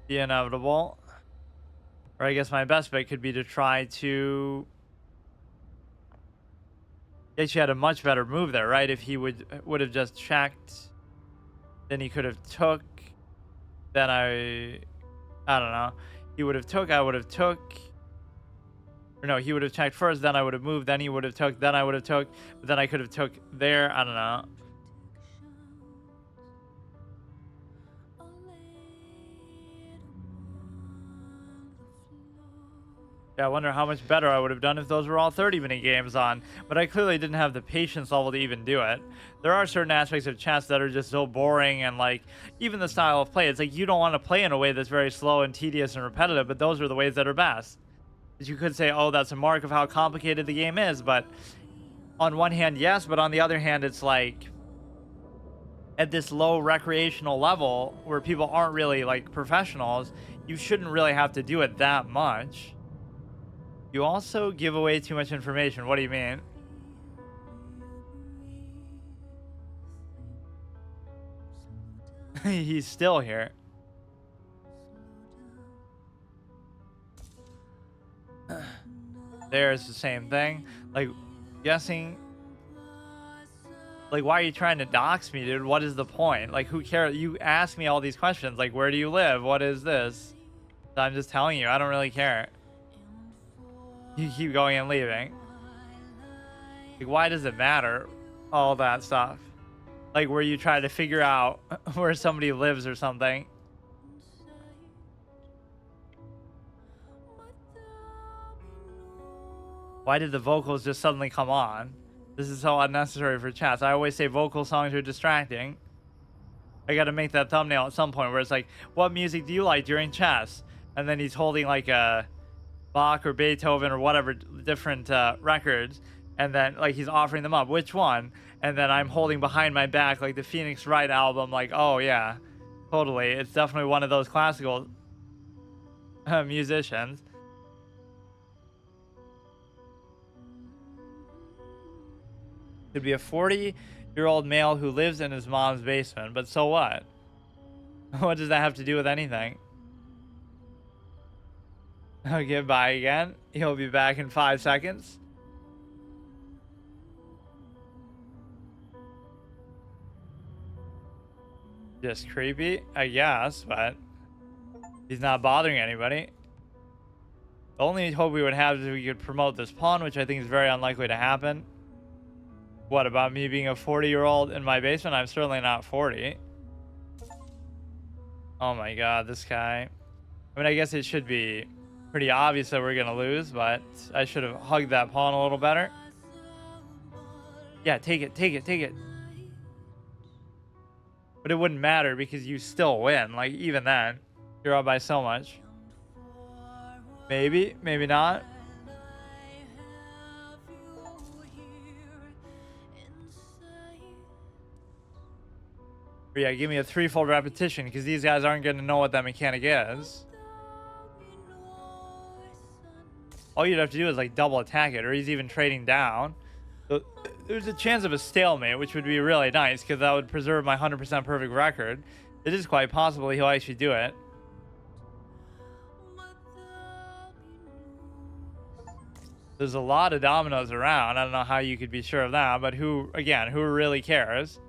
the inevitable. Or I guess my best bet could be to try to... He actually had a much better move there, right? If he would have just checked, then he could have took. Then I don't know. He would have took, I would have took. Or no, he would have checked first, then I would have moved, then he would have took, then I would have took, but then I could have took there. I don't know. Yeah, I wonder how much better I would have done if those were all 30-minute games on, but I clearly didn't have the patience level to even do it. There are certain aspects of chess that are just so boring, and like, even the style of play, it's like you don't want to play in a way that's very slow and tedious and repetitive, but those are the ways that are best. You could say, oh, that's a mark of how complicated the game is, but on one hand, yes, but on the other hand, it's like, at this low recreational level, where people aren't really like professionals, you shouldn't really have to do it that much. You also give away too much information. What do you mean? He's still here. There's the same thing. Like, guessing. Like, why are you trying to dox me, dude? What is the point? Like, who cares? You ask me all these questions. Like, where do you live? What is this? So I'm just telling you. I don't really care. You keep going and leaving. Like, why does it matter? All that stuff. Like, where you try to figure out where somebody lives or something. Why did the vocals just suddenly come on? This is so unnecessary for chats. I always say vocal songs are distracting. I gotta make that thumbnail at some point where it's like, what music do you like during chess? And then he's holding like a Bach or Beethoven or whatever different records, and then like he's offering them up, which one? And then I'm holding behind my back like the Phoenix Wright album, like, oh yeah, totally, it's definitely one of those classical musicians. Could be a 40-year-old male who lives in his mom's basement, but so what? What does that have to do with anything? Okay, bye again. He'll be back in 5 seconds. Just creepy, I guess, but he's not bothering anybody. The only hope we would have is if we could promote this pawn, which I think is very unlikely to happen. What about me being a 40-year-old in my basement? I'm certainly not 40. Oh my god, this guy. I mean, I guess it should be pretty obvious that we're going to lose, but I should have hugged that pawn a little better. Yeah, take it, take it, take it. But it wouldn't matter because you still win. Like, even then, you're up by so much. Maybe, maybe not. But yeah, give me a threefold repetition because these guys aren't going to know what that mechanic is. All you'd have to do is like double attack it, or he's even trading down. So there's a chance of a stalemate, which would be really nice because that would preserve my 100% perfect record. It is quite possible he'll actually do it. There's a lot of dominoes around. I don't know how you could be sure of that, but who really cares?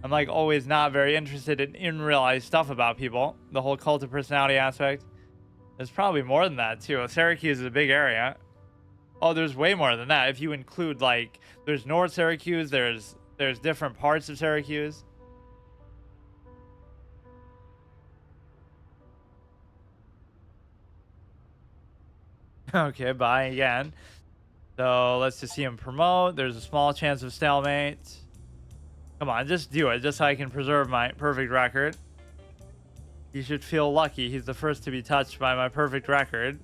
I'm like always not very interested in real life stuff about people. The whole cult of personality aspect. There's probably more than that too. Syracuse is a big area. Oh, there's way more than that. If you include like, there's North Syracuse, there's different parts of Syracuse. Okay, bye again. So let's just see him promote. There's a small chance of stalemate. Come on, just do it, just so I can preserve my perfect record. You should feel lucky. He's the first to be touched by my perfect record.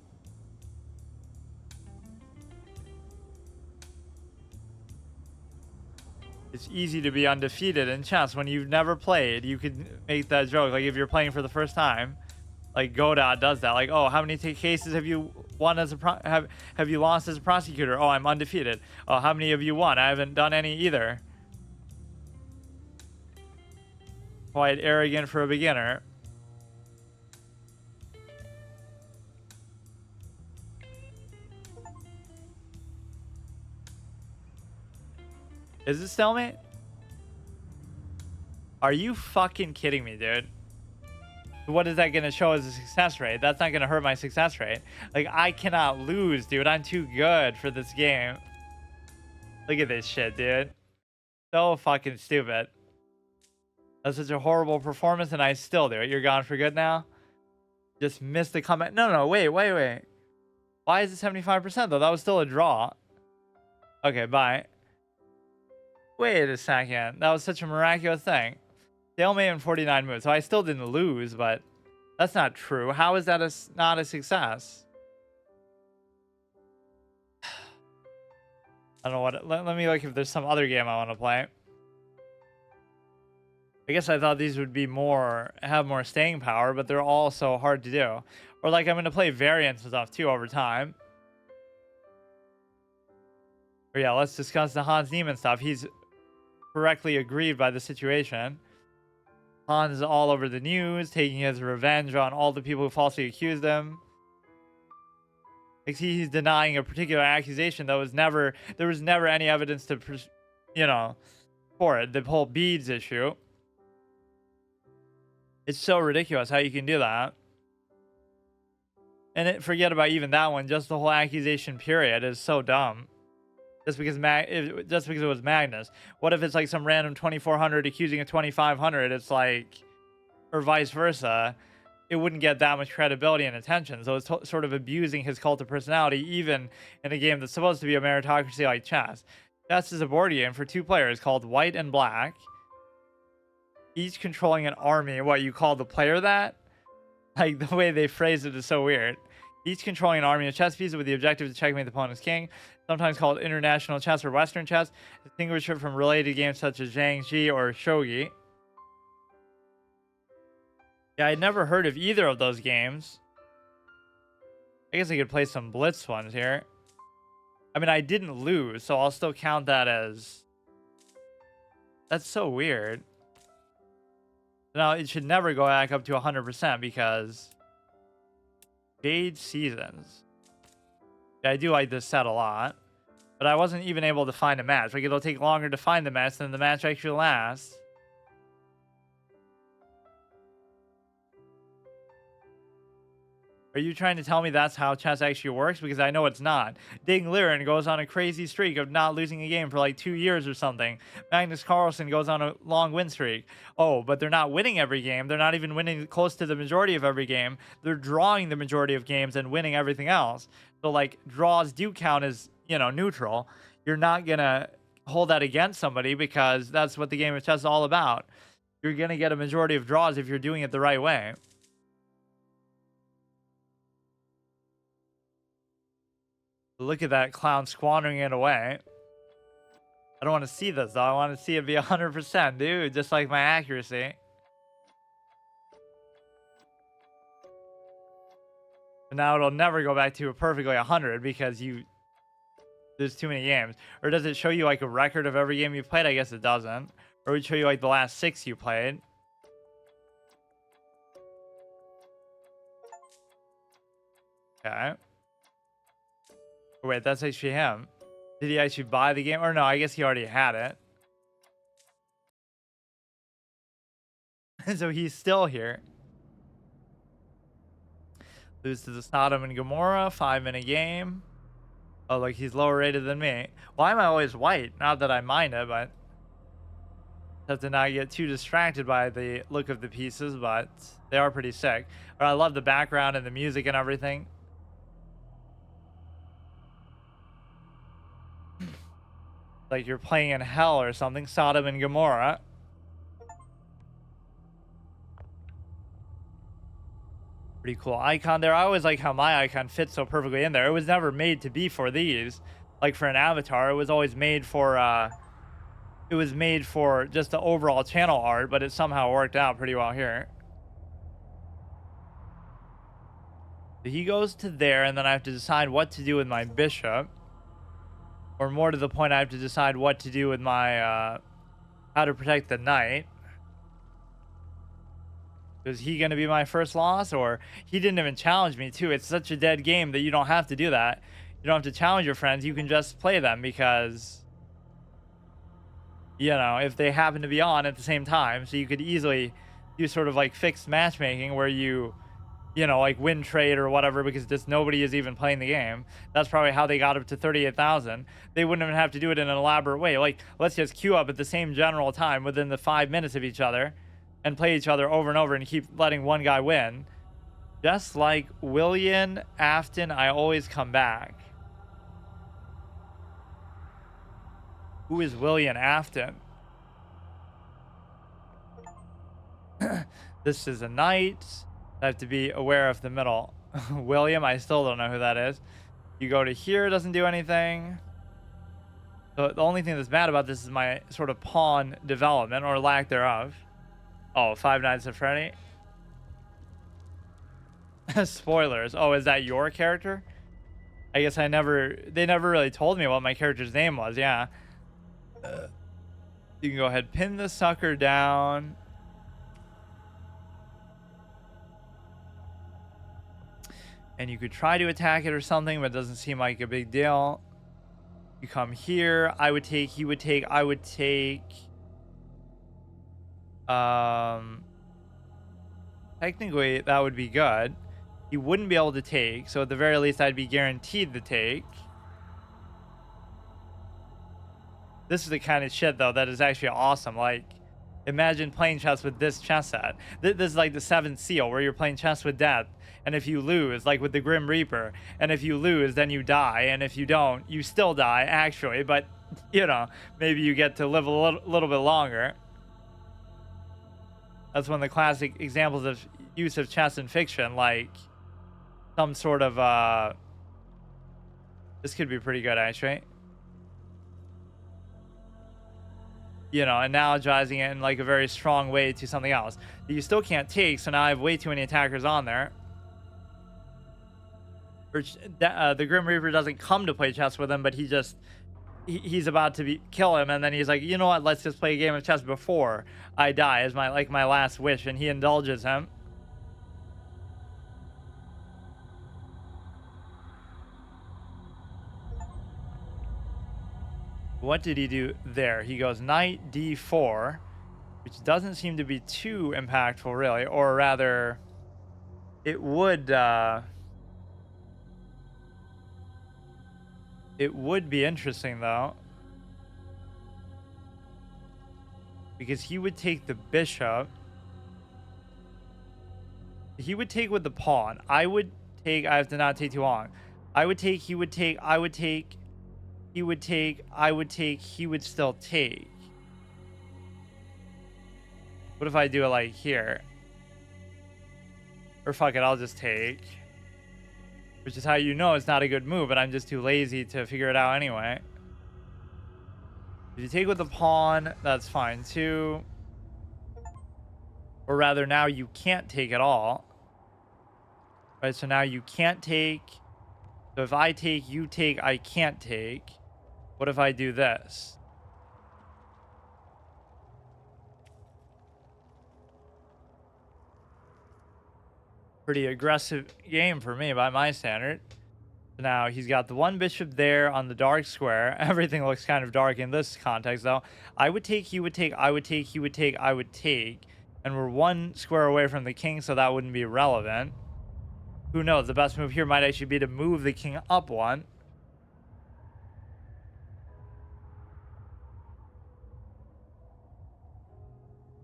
It's easy to be undefeated in chess when you've never played. You could make that joke, like if you're playing for the first time. Like Godot does that. Like, oh, how many cases have you won as a have you lost as a prosecutor? Oh, I'm undefeated. Oh, how many have you won? I haven't done any either. Quite arrogant for a beginner. Is it stalemate? Are you fucking kidding me, dude? What is that going to show as a success rate? That's not going to hurt my success rate. Like, I cannot lose, dude. I'm too good for this game. Look at this shit, dude. So fucking stupid. That's such a horrible performance, and I still do it. You're gone for good now? Just missed the comment. No, wait. Why is it 75% though? That was still a draw. Okay, bye. Wait a second. That was such a miraculous thing. Stalemate in 49 moves. So I still didn't lose, but that's not true. How is that not a success? I don't know what. Let me look if there's some other game I want to play. I guess I thought these would be have more staying power, but they're all so hard to do. Or like I'm going to play variants and stuff too over time. But yeah, let's discuss the Hans Niemann stuff. He's correctly aggrieved by the situation. Hans is all over the news, taking his revenge on all the people who falsely accused him. Like, he's denying a particular accusation that there was never any evidence to, for it. The whole beads issue. It's so ridiculous how you can do that. And forget about even that one. Just the whole accusation period is so dumb. Just because it was Magnus. What if it's like some random 2400 accusing a 2500? It's like, or vice versa. It wouldn't get that much credibility and attention. So it's sort of abusing his cult of personality, even in a game that's supposed to be a meritocracy like chess. Chess is a board game for two players called White and Black, each controlling an army. What, you call the player that? Like, the way they phrase it is so weird. Each controlling an army of chess pieces with the objective to checkmate the opponent's king. Sometimes called international chess or Western chess. Distinguish it from related games such as Zhangji or Shogi. Yeah, I'd never heard of either of those games. I guess I could play some Blitz ones here. I mean, I didn't lose, so I'll still count that as... That's so weird. Now, it should never go back up to 100% because... Jade Seasons. Yeah, I do like this set a lot. But I wasn't even able to find a match. Like, it'll take longer to find the match than the match actually lasts. Are you trying to tell me that's how chess actually works? Because I know it's not. Ding Liren goes on a crazy streak of not losing a game for like 2 years or something. Magnus Carlsen goes on a long win streak. Oh, but they're not winning every game. They're not even winning close to the majority of every game. They're drawing the majority of games and winning everything else. So like draws do count as, neutral. You're not going to hold that against somebody because that's what the game of chess is all about. You're going to get a majority of draws if you're doing it the right way. Look at that clown squandering it away. I don't want to see this, though. I want to see it be 100%, dude. Just like my accuracy. But now it'll never go back to a perfectly 100 because there's too many games. Or does it show you like a record of every game you played? I guess it doesn't. Or would show you like the last 6 you played. Okay. Oh, wait, that's actually him. Did he actually buy the game? Or no, I guess he already had it. So he's still here. Lose to the Sodom and Gomorrah, 5-minute game. Oh, like he's lower rated than me. Why am I always white? Not that I mind it, but have to not get too distracted by the look of the pieces, but they are pretty sick. But I love the background and the music and everything. Like you're playing in hell or something. Sodom and Gomorrah. Pretty cool icon there. I always like how my icon fits so perfectly in there. It was never made to be for these. Like for an avatar, it was always made for just the overall channel art, but it somehow worked out pretty well here. So he goes to there, and then I have to decide what to do with my bishop. Or more to the point, I have to decide what to do with my how to protect the knight. Is he going to be my first loss? Or he didn't even challenge me too. It's such a dead game that you don't have to do that. You don't have to challenge your friends. You can just play them because, if they happen to be on at the same time. So you could easily do sort of like fixed matchmaking where you like win trade or whatever because just nobody is even playing the game. That's probably how they got up to 38,000. They wouldn't even have to do it in an elaborate way. Like, let's just queue up at the same general time within the 5 minutes of each other and play each other over and over and keep letting one guy win. Just like William Afton, I always come back. Who is William Afton? This is a knight. I have to be aware of the middle. William, I still don't know who that is. You go to here, it doesn't do anything. So the only thing that's bad about this is my sort of pawn development or lack thereof. Oh, Five Nights at Freddy. Spoilers. Oh, is that your character? I guess they never really told me what my character's name was. Yeah. You can go ahead, pin the sucker down. And you could try to attack it or something, but it doesn't seem like a big deal. You come here. I would take, he would take, I would take. Technically, that would be good. He wouldn't be able to take, so at the very least, I'd be guaranteed the take. This is the kind of shit, though, that is actually awesome. Like, imagine playing chess with this chess set. This is like the 7th seal, where you're playing chess with death. And if you lose, like with the Grim Reaper, and if you lose, then you die. And if you don't, you still die, actually. But, maybe you get to live a little bit longer. That's one of the classic examples of use of chess in fiction, like some sort of, this could be pretty good, actually. Analogizing it in like a very strong way to something else. You still can't take, so now I have way too many attackers on there. The Grim Reaper doesn't come to play chess with him, but he's about to kill him, and then he's like, you know what, let's just play a game of chess before I die as my last wish, and he indulges him. What did he do there? He goes knight d4, which doesn't seem to be too impactful, really. Or rather, it would It would be interesting though, because he would take the bishop. He would take with the pawn. I would take. I have to not take too long. I would take. He would take. I would take. He would take. I would take. He would still take. What if I do it like here? Or fuck it, I'll just take. Which is how you know it's not a good move, but I'm just too lazy to figure it out anyway. If you take with the pawn, that's fine too. Or rather, now you can't take at all. Right, so now you can't take. So if I take, you take, I can't take. What if I do this? Pretty aggressive game for me by my standard. So now he's got the one bishop there on the dark square. Everything looks kind of dark in this context though. I would take, he would take, I would take, he would take, I would take. And we're one square away from the king, so that wouldn't be relevant. Who knows? The best move here might actually be to move the king up one.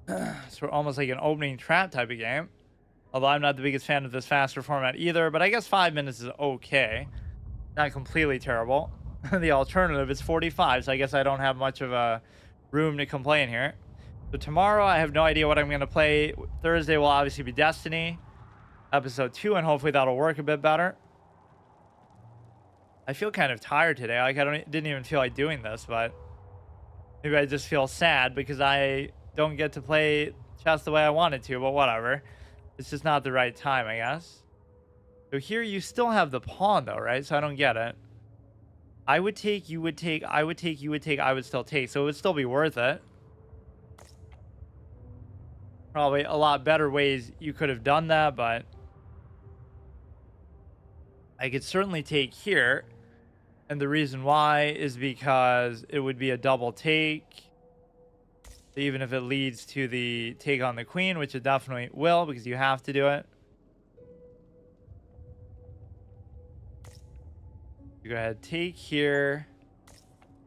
So we're almost like an opening trap type of game. Although I'm not the biggest fan of this faster format either, but I guess 5 minutes is okay. Not completely terrible. The alternative is 45, so I guess I don't have much of a room to complain here. So tomorrow, I have no idea what I'm going to play. Thursday will obviously be Destiny, episode 2, and hopefully that'll work a bit better. I feel kind of tired today. Like, didn't even feel like doing this, but maybe I just feel sad because I don't get to play chess the way I wanted to, but whatever. It's just not the right time, I guess. So here you still have the pawn, though, right? So I don't get it. I would take, you would take, I would take, you would take, I would still take. So it would still be worth it. Probably a lot better ways you could have done that, but I could certainly take here. And the reason why is because it would be a double take. Even if it leads to the take on the queen, which it definitely will because you have to do it. You go ahead, take here.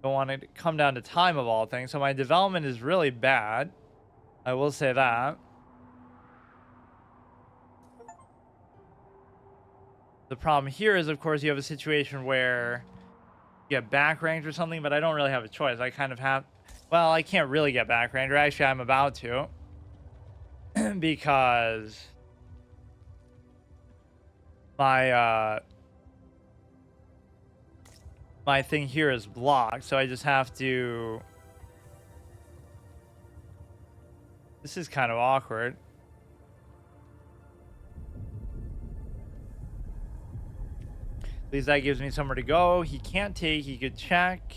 Don't want it to come down to time of all things. So my development is really bad. I will say that. The problem here is, of course, you have a situation where you get back ranked or something, but I don't really have a choice. I kind of have... Well, I can't really get back ranked, or actually I'm about to. Because my my thing here is blocked, so I just have to... This is kind of awkward. At least that gives me somewhere to go. He can't take, he could check.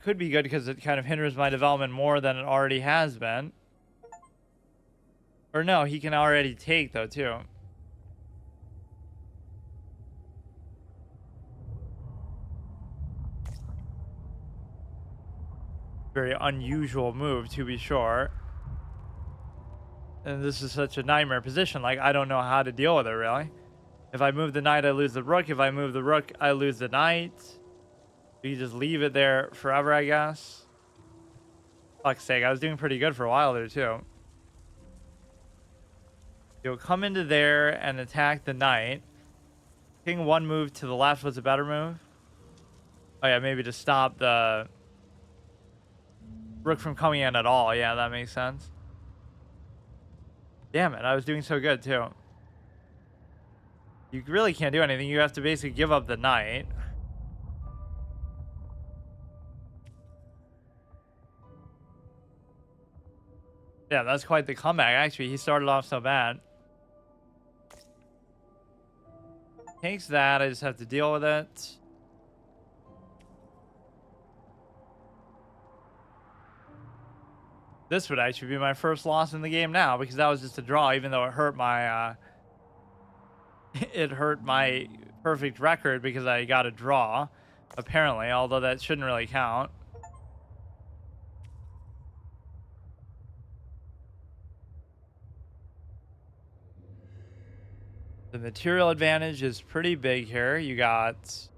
Could be good because it kind of hinders my development more than it already has been. Or no, he can already take though too. Very unusual move to be sure. And this is such a nightmare position. Like, I don't know how to deal with it really. If I move the knight, I lose the rook. If I move the rook, I lose the knight. You just leave it there forever, I guess. Fuck's sake, I was doing pretty good for a while there too. You'll come into there and attack the knight. King one move to the left was a better move. Oh yeah, maybe to stop the rook from coming in at all. Yeah, that makes sense. Damn it, I was doing so good too. You really can't do anything. You have to basically give up the knight. Yeah, that's quite the comeback, actually. He started off so bad. Takes that. I just have to deal with it. This would actually be my first loss in the game now, because that was just a draw, even though it hurt my... it hurt my perfect record because I got a draw, apparently, although that shouldn't really count. The material advantage is pretty big here. You got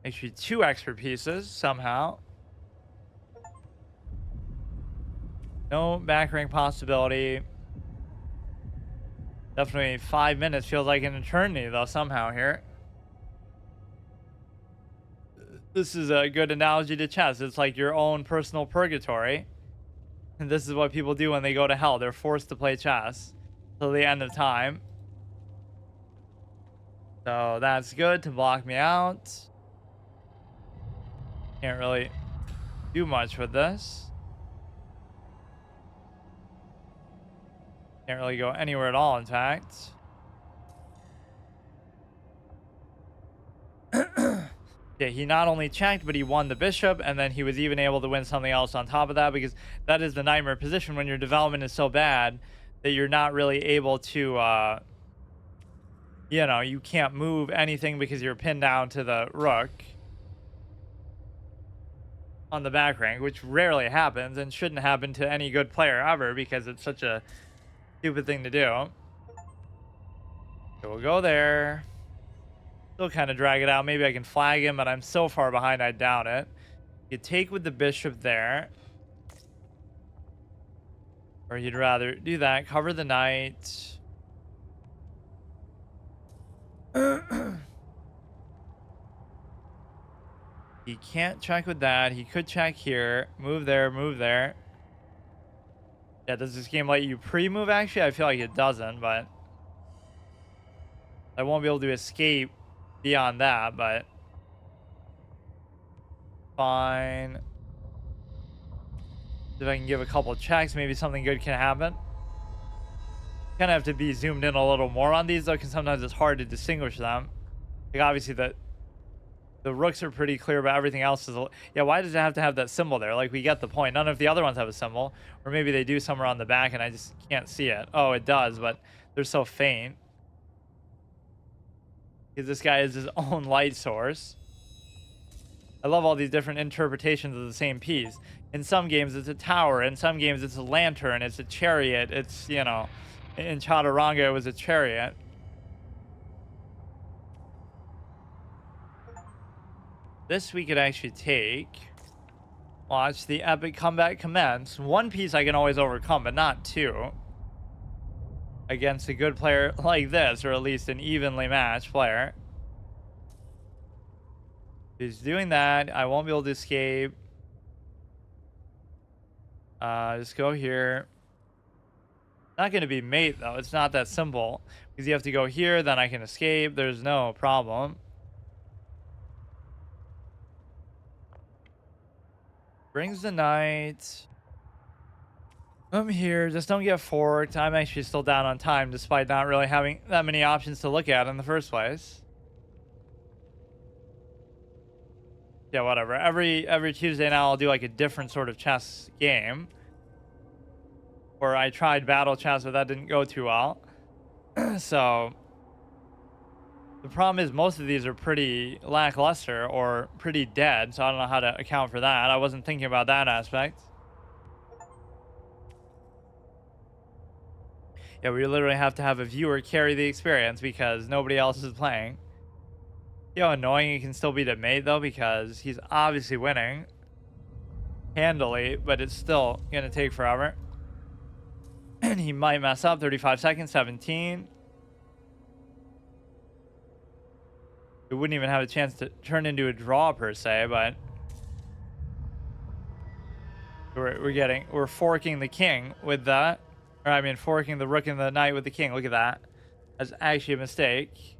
Actually, 2 extra pieces somehow. No back rank possibility. Definitely 5 minutes feels like an eternity though somehow here. This is a good analogy to chess. It's like your own personal purgatory. And this is what people do when they go to hell. They're forced to play chess till the end of time. So that's good to block me out. Can't really do much with this. Can't really go anywhere at all, in fact. Yeah, he not only checked, but he won the bishop, and then he was even able to win something else on top of that, because that is the nightmare position when your development is so bad that you're not really able to, you know, you can't move anything because you're pinned down to the rook on the back rank, which rarely happens and shouldn't happen to any good player ever because it's such a stupid thing to do. So we'll go there. Still kind of drag it out. Maybe I can flag him, but I'm so far behind, I doubt it. You take with the bishop there. Or you'd rather do that. Cover the knight. He can't check with that. He could check here. Move there, move there. Yeah, does this game let you pre-move actually? I feel like it doesn't, but I won't be able to escape beyond that, but fine. If I can give a couple checks, maybe something good can happen. Kind of have to be zoomed in a little more on these though, because sometimes it's hard to distinguish them. Like obviously the rooks are pretty clear, but everything else is yeah, why does it have to have that symbol there? Like we get the point. None of the other ones have a symbol, or maybe they do somewhere on the back and I just can't see it. Oh, it does, but they're so faint because this guy is his own light source. I love all these different interpretations of the same piece. In some games it's a tower, in some games it's a lantern, it's a chariot, it's, you know, in Chaturanga it was a chariot. This we could actually take. Watch the epic comeback commence. One piece I can always overcome, but not two. Against a good player like this, or at least an evenly matched player. He's doing that. I won't be able to escape. Just go here. Not going to be mate, though. It's not that simple. Because you have to go here, then I can escape. There's no problem. Brings the knight. I'm here. Just don't get forked. I'm actually still down on time, despite not really having that many options to look at in the first place. Yeah, whatever. Every Tuesday now I'll do like a different sort of chess game. Or I tried battle chess, but that didn't go too well. So the problem is most of these are pretty lackluster or pretty dead, so I don't know how to account for that. I wasn't thinking about that aspect. Yeah, we literally have to have a viewer carry the experience because nobody else is playing. You know, annoying it can still be to mate though, because he's obviously winning handily, but it's still gonna take forever. And he might mess up. 35 seconds, 17. It wouldn't even have a chance to turn into a draw per se, but we're forking the king with that. Or I mean forking the rook and the knight with the king. Look at that. That's actually a mistake.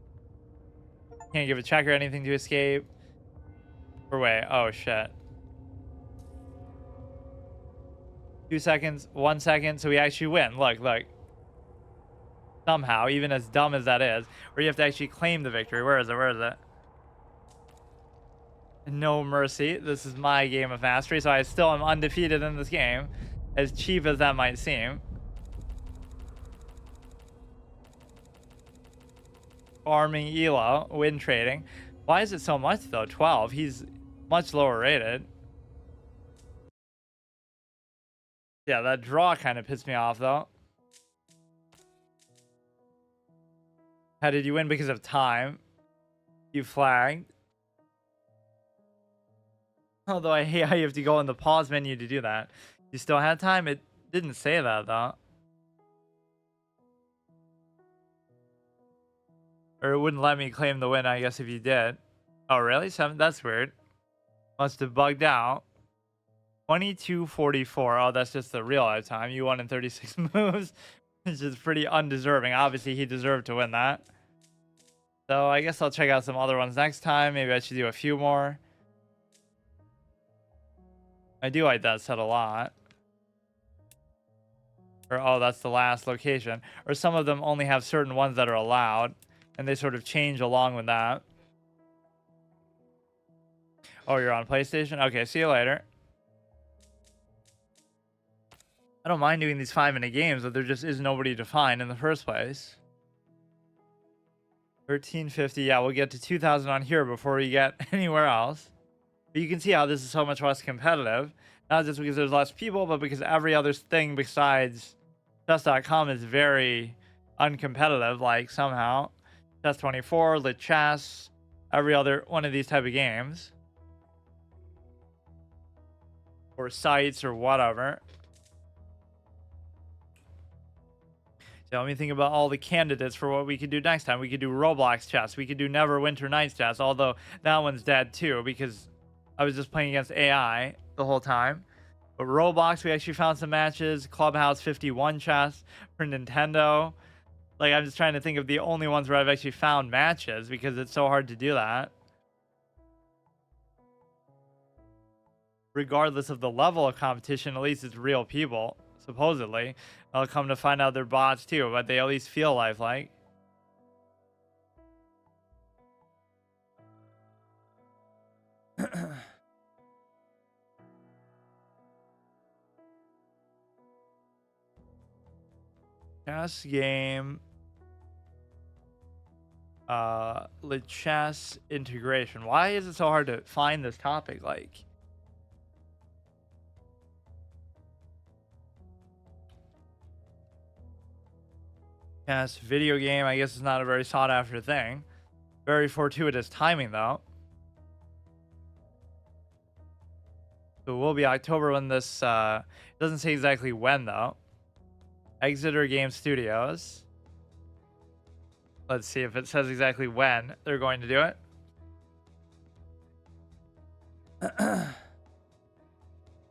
Can't give a check or anything to escape. Or wait, oh shit. 2 seconds, 1 second, so we actually win. Look. Somehow, even as dumb as that is, where you have to actually claim the victory. Where is it? No mercy. This is my game of mastery, so I still am undefeated in this game, as cheap as that might seem. Farming Elo, win trading. Why is it so much though? 12. He's much lower rated. Yeah, that draw kind of pissed me off though. How did you win? Because of time. You flagged. Although I hate how you have to go in the pause menu to do that. You still had time? It didn't say that though. Or it wouldn't let me claim the win, I guess, if you did. Oh, really? 7? That's weird. Must have bugged out. 22:44. Oh, that's just the real life time. You won in 36 moves, which is pretty undeserving. Obviously, he deserved to win that. So I guess I'll check out some other ones next time. Maybe I should do a few more. I do like that set a lot. Or, oh, that's the last location. Or some of them only have certain ones that are allowed, and they sort of change along with that. Oh, you're on PlayStation? Okay, see you later. I don't mind doing these 5-minute games, but there just is nobody to find in the first place. 1350. Yeah, we'll get to 2000 on here before we get anywhere else. But you can see how this is so much less competitive. Not just because there's less people, but because every other thing besides chess.com is very uncompetitive, like somehow. Chess24, Lit Chess, every other one of these type of games. Or sites or whatever. So let me think about all the candidates for what we could do next time. We could do Roblox chess. We could do Neverwinter Nights chess, although that one's dead too because I was just playing against AI the whole time. But Roblox, we actually found some matches. Clubhouse 51 chess for Nintendo. Like, I'm just trying to think of the only ones where I've actually found matches because it's so hard to do that. Regardless of the level of competition, at least it's real people, supposedly. I'll come to find out they're bots too, but they at least feel lifelike. Chess game. The chess integration. Why is it so hard to find this topic? Like, chess video game, I guess it's not a very sought after thing. Very fortuitous timing though. So it will be October when this doesn't say exactly when though. Exeter Game Studios. Let's see if it says exactly when they're going to do it.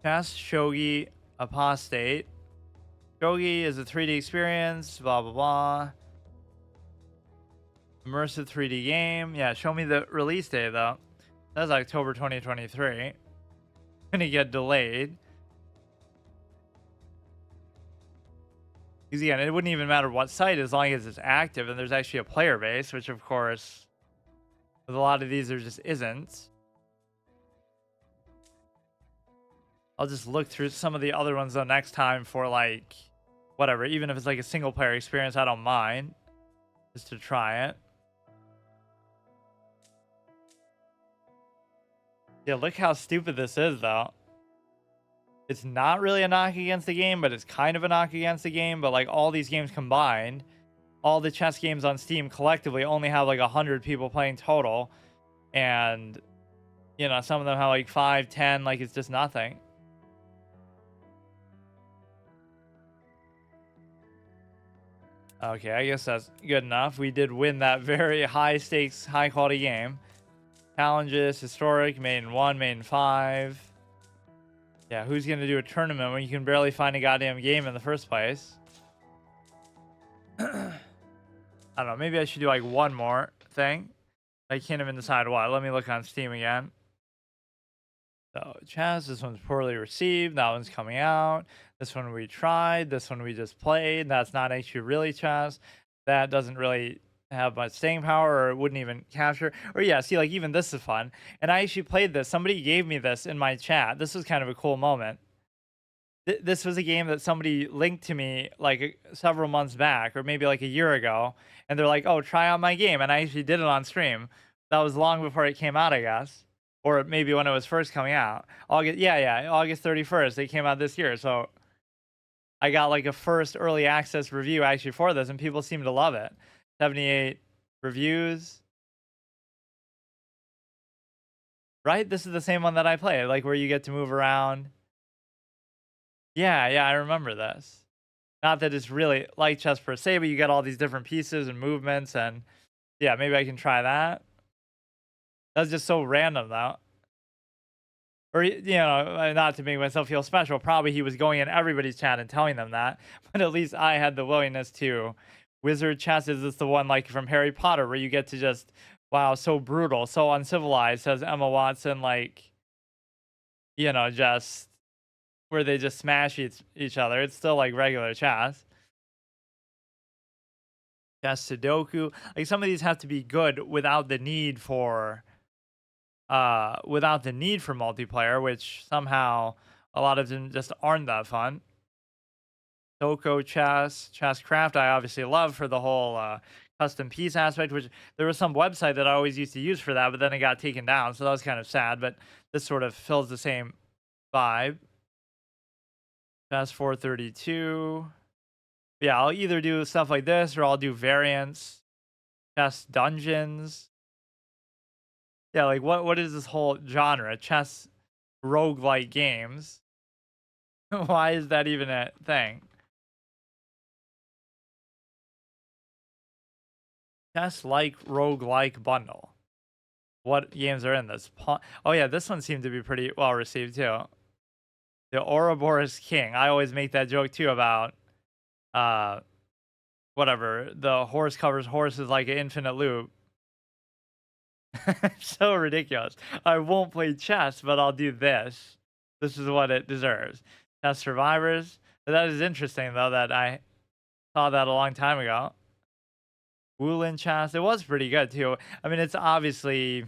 Chess Shogi Apostate. Shogi is a 3D experience, blah, blah, blah. Immersive 3D game. Yeah, show me the release date, though. That's October 2023. Gonna get delayed. Because, again, it wouldn't even matter what site as long as it's active and there's actually a player base, which, of course, with a lot of these, there just isn't. I'll just look through some of the other ones, though, next time for, like, whatever. Even if it's, like, a single-player experience, I don't mind. Just to try it. Yeah, look how stupid this is, though. It's not really a knock against the game, but it's kind of a knock against the game. But, like, all these games combined, all the chess games on Steam collectively only have, like, 100 people playing total. And, you know, some of them have, like, 5, 10. Like, it's just nothing. Okay, I guess that's good enough. We did win that very high-stakes, high-quality game. Challenges, historic, main 1, main 5. Yeah, who's going to do a tournament when you can barely find a goddamn game in the first place? I don't know. Maybe I should do, like, one more thing. I can't even decide what. Let me look on Steam again. So, Chaz, this one's poorly received. That one's coming out. This one we tried. This one we just played. That's not actually really Chaz. That doesn't really have much staying power, or it wouldn't even capture. Or yeah, see, like, even this is fun. And I actually played this. Somebody gave me this in my chat. This was kind of a cool moment. This was a game that somebody linked to me like several months back, or maybe like a year ago. And they're like, oh, try out my game. And I actually did it on stream. That was long before it came out, I guess. Or maybe when it was first coming out. August 31st. It came out this year. So I got like a first early access review actually for this, and people seem to love it. 78 reviews. right? This is the same one that I play, like where you get to move around. Yeah, yeah, I remember this. Not that it's really like chess per se, but you get all these different pieces and movements, and yeah, maybe I can try that. That's just so random though. Or not to make myself feel special. Probably he was going in everybody's chat and telling them that, but at least I had the willingness to. Wizard chess, is this the one like from Harry Potter where you get to just wow, so brutal, so uncivilized, says Emma Watson, like just where they just smash each other. It's still like regular chess. Chess Sudoku. Like some of these have to be good without the need for multiplayer, which somehow a lot of them just aren't that fun. Soko chess, chesscraft, I obviously love for the whole custom piece aspect, which there was some website that I always used to use for that, but then it got taken down, so that was kind of sad. But this sort of fills the same vibe. Chess 432. Yeah, I'll either do stuff like this or I'll do variants, chess dungeons. Yeah, like what is this whole genre? Chess roguelike games. Why is that even a thing? Chess like roguelike bundle. What games are in this? Oh yeah, this one seemed to be pretty well received too. The Ouroboros King. I always make that joke too about uh whatever. The horse covers horses like an infinite loop. So ridiculous. I won't play chess, but I'll do this. This is what it deserves. Chess Survivors. But that is interesting though that I saw that a long time ago. Wulin chess. It was pretty good too. I mean, it's obviously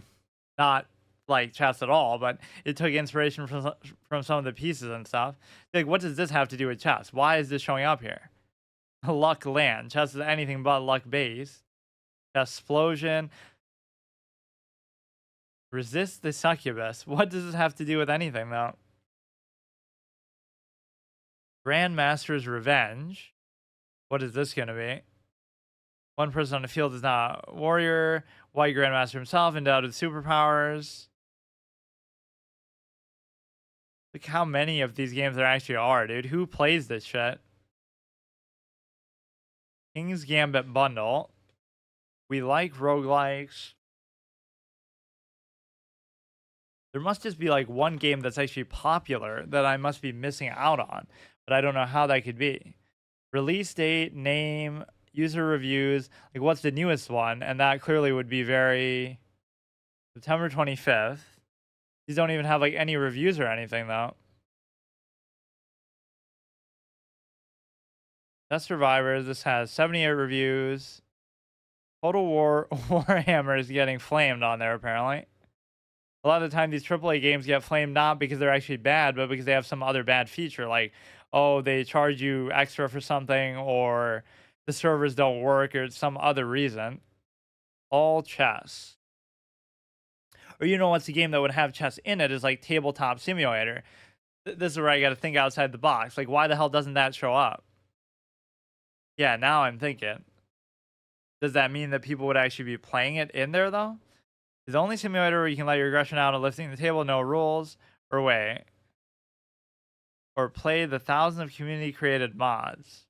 not like chess at all, but it took inspiration from some of the pieces and stuff. Like, what does this have to do with chess? Why is this showing up here? Luck land. Chess is anything but luck based. Chess explosion. Resist the succubus. What does this have to do with anything though? Grandmaster's revenge. What is this gonna be? One person on the field is not a warrior. White Grandmaster himself endowed with superpowers. Look how many of these games there actually are, dude. Who plays this shit? King's Gambit bundle. We like roguelikes. There must just be like one game that's actually popular that I must be missing out on, but I don't know how that could be. Release date, name, user reviews. Like, what's the newest one? And that clearly would be very September 25th. These don't even have like any reviews or anything though. That's Survivors. This has 78 reviews. Total War Warhammer is getting flamed on there apparently. A lot of the time these AAA games get flamed not because they're actually bad, but because they have some other bad feature, like, oh, they charge you extra for something, or the servers don't work, or some other reason. All chess. Or what's a game that would have chess in it is like Tabletop Simulator. This is where I got to think outside the box. Like, why the hell doesn't that show up? Yeah, now I'm thinking. Does that mean that people would actually be playing it in there, though? Is the only simulator where you can let your aggression out and lifting the table, no rules, or wait. Or play the thousands of community-created mods.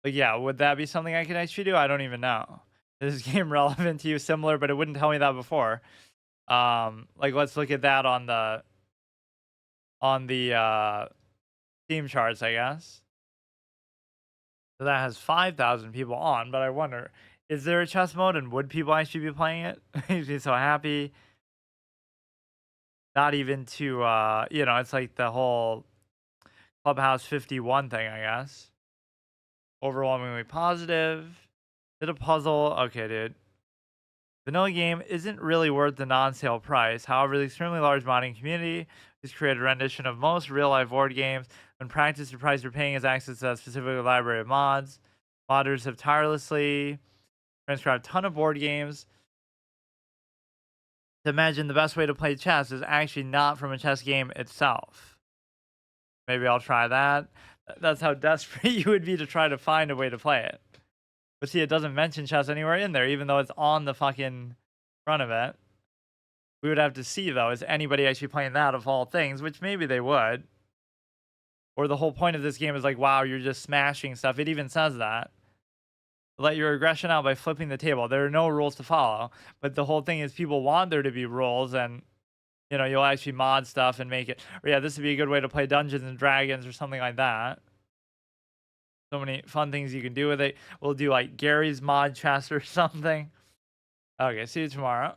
Like, yeah, would that be something I could actually do? I don't even know. Is this game relevant to you? Similar, but it wouldn't tell me that before. Like, let's look at that on the Steam charts, I guess. So that has 5,000 people on, but I wonder, is there a chess mode and would people actually be playing it? Makes me so happy. Not even to, it's like the whole Clubhouse 51 thing, I guess. Overwhelmingly positive. Did a puzzle. Okay, dude. Vanilla game isn't really worth the non-sale price. However, the extremely large modding community has created a rendition of most real-life board games. In practice, the price you're paying is access to a specific library of mods. Modders have tirelessly transcribed a ton of board games. To imagine the best way to play chess is actually not from a chess game itself. Maybe I'll try that. That's how desperate you would be to try to find a way to play it. But see, it doesn't mention chess anywhere in there, even though it's on the fucking front of it. We would have to see though, is anybody actually playing that of all things, which maybe they would. Or the whole point of this game is like, wow, you're just smashing stuff. It even says that. Let your aggression out by flipping the table. There are no rules to follow, but the whole thing is people want there to be rules, and you'll actually mod stuff and make it. Or yeah, this would be a good way to play Dungeons and Dragons or something like that. So many fun things you can do with it. We'll do like Gary's mod chest or something. Okay, see you tomorrow.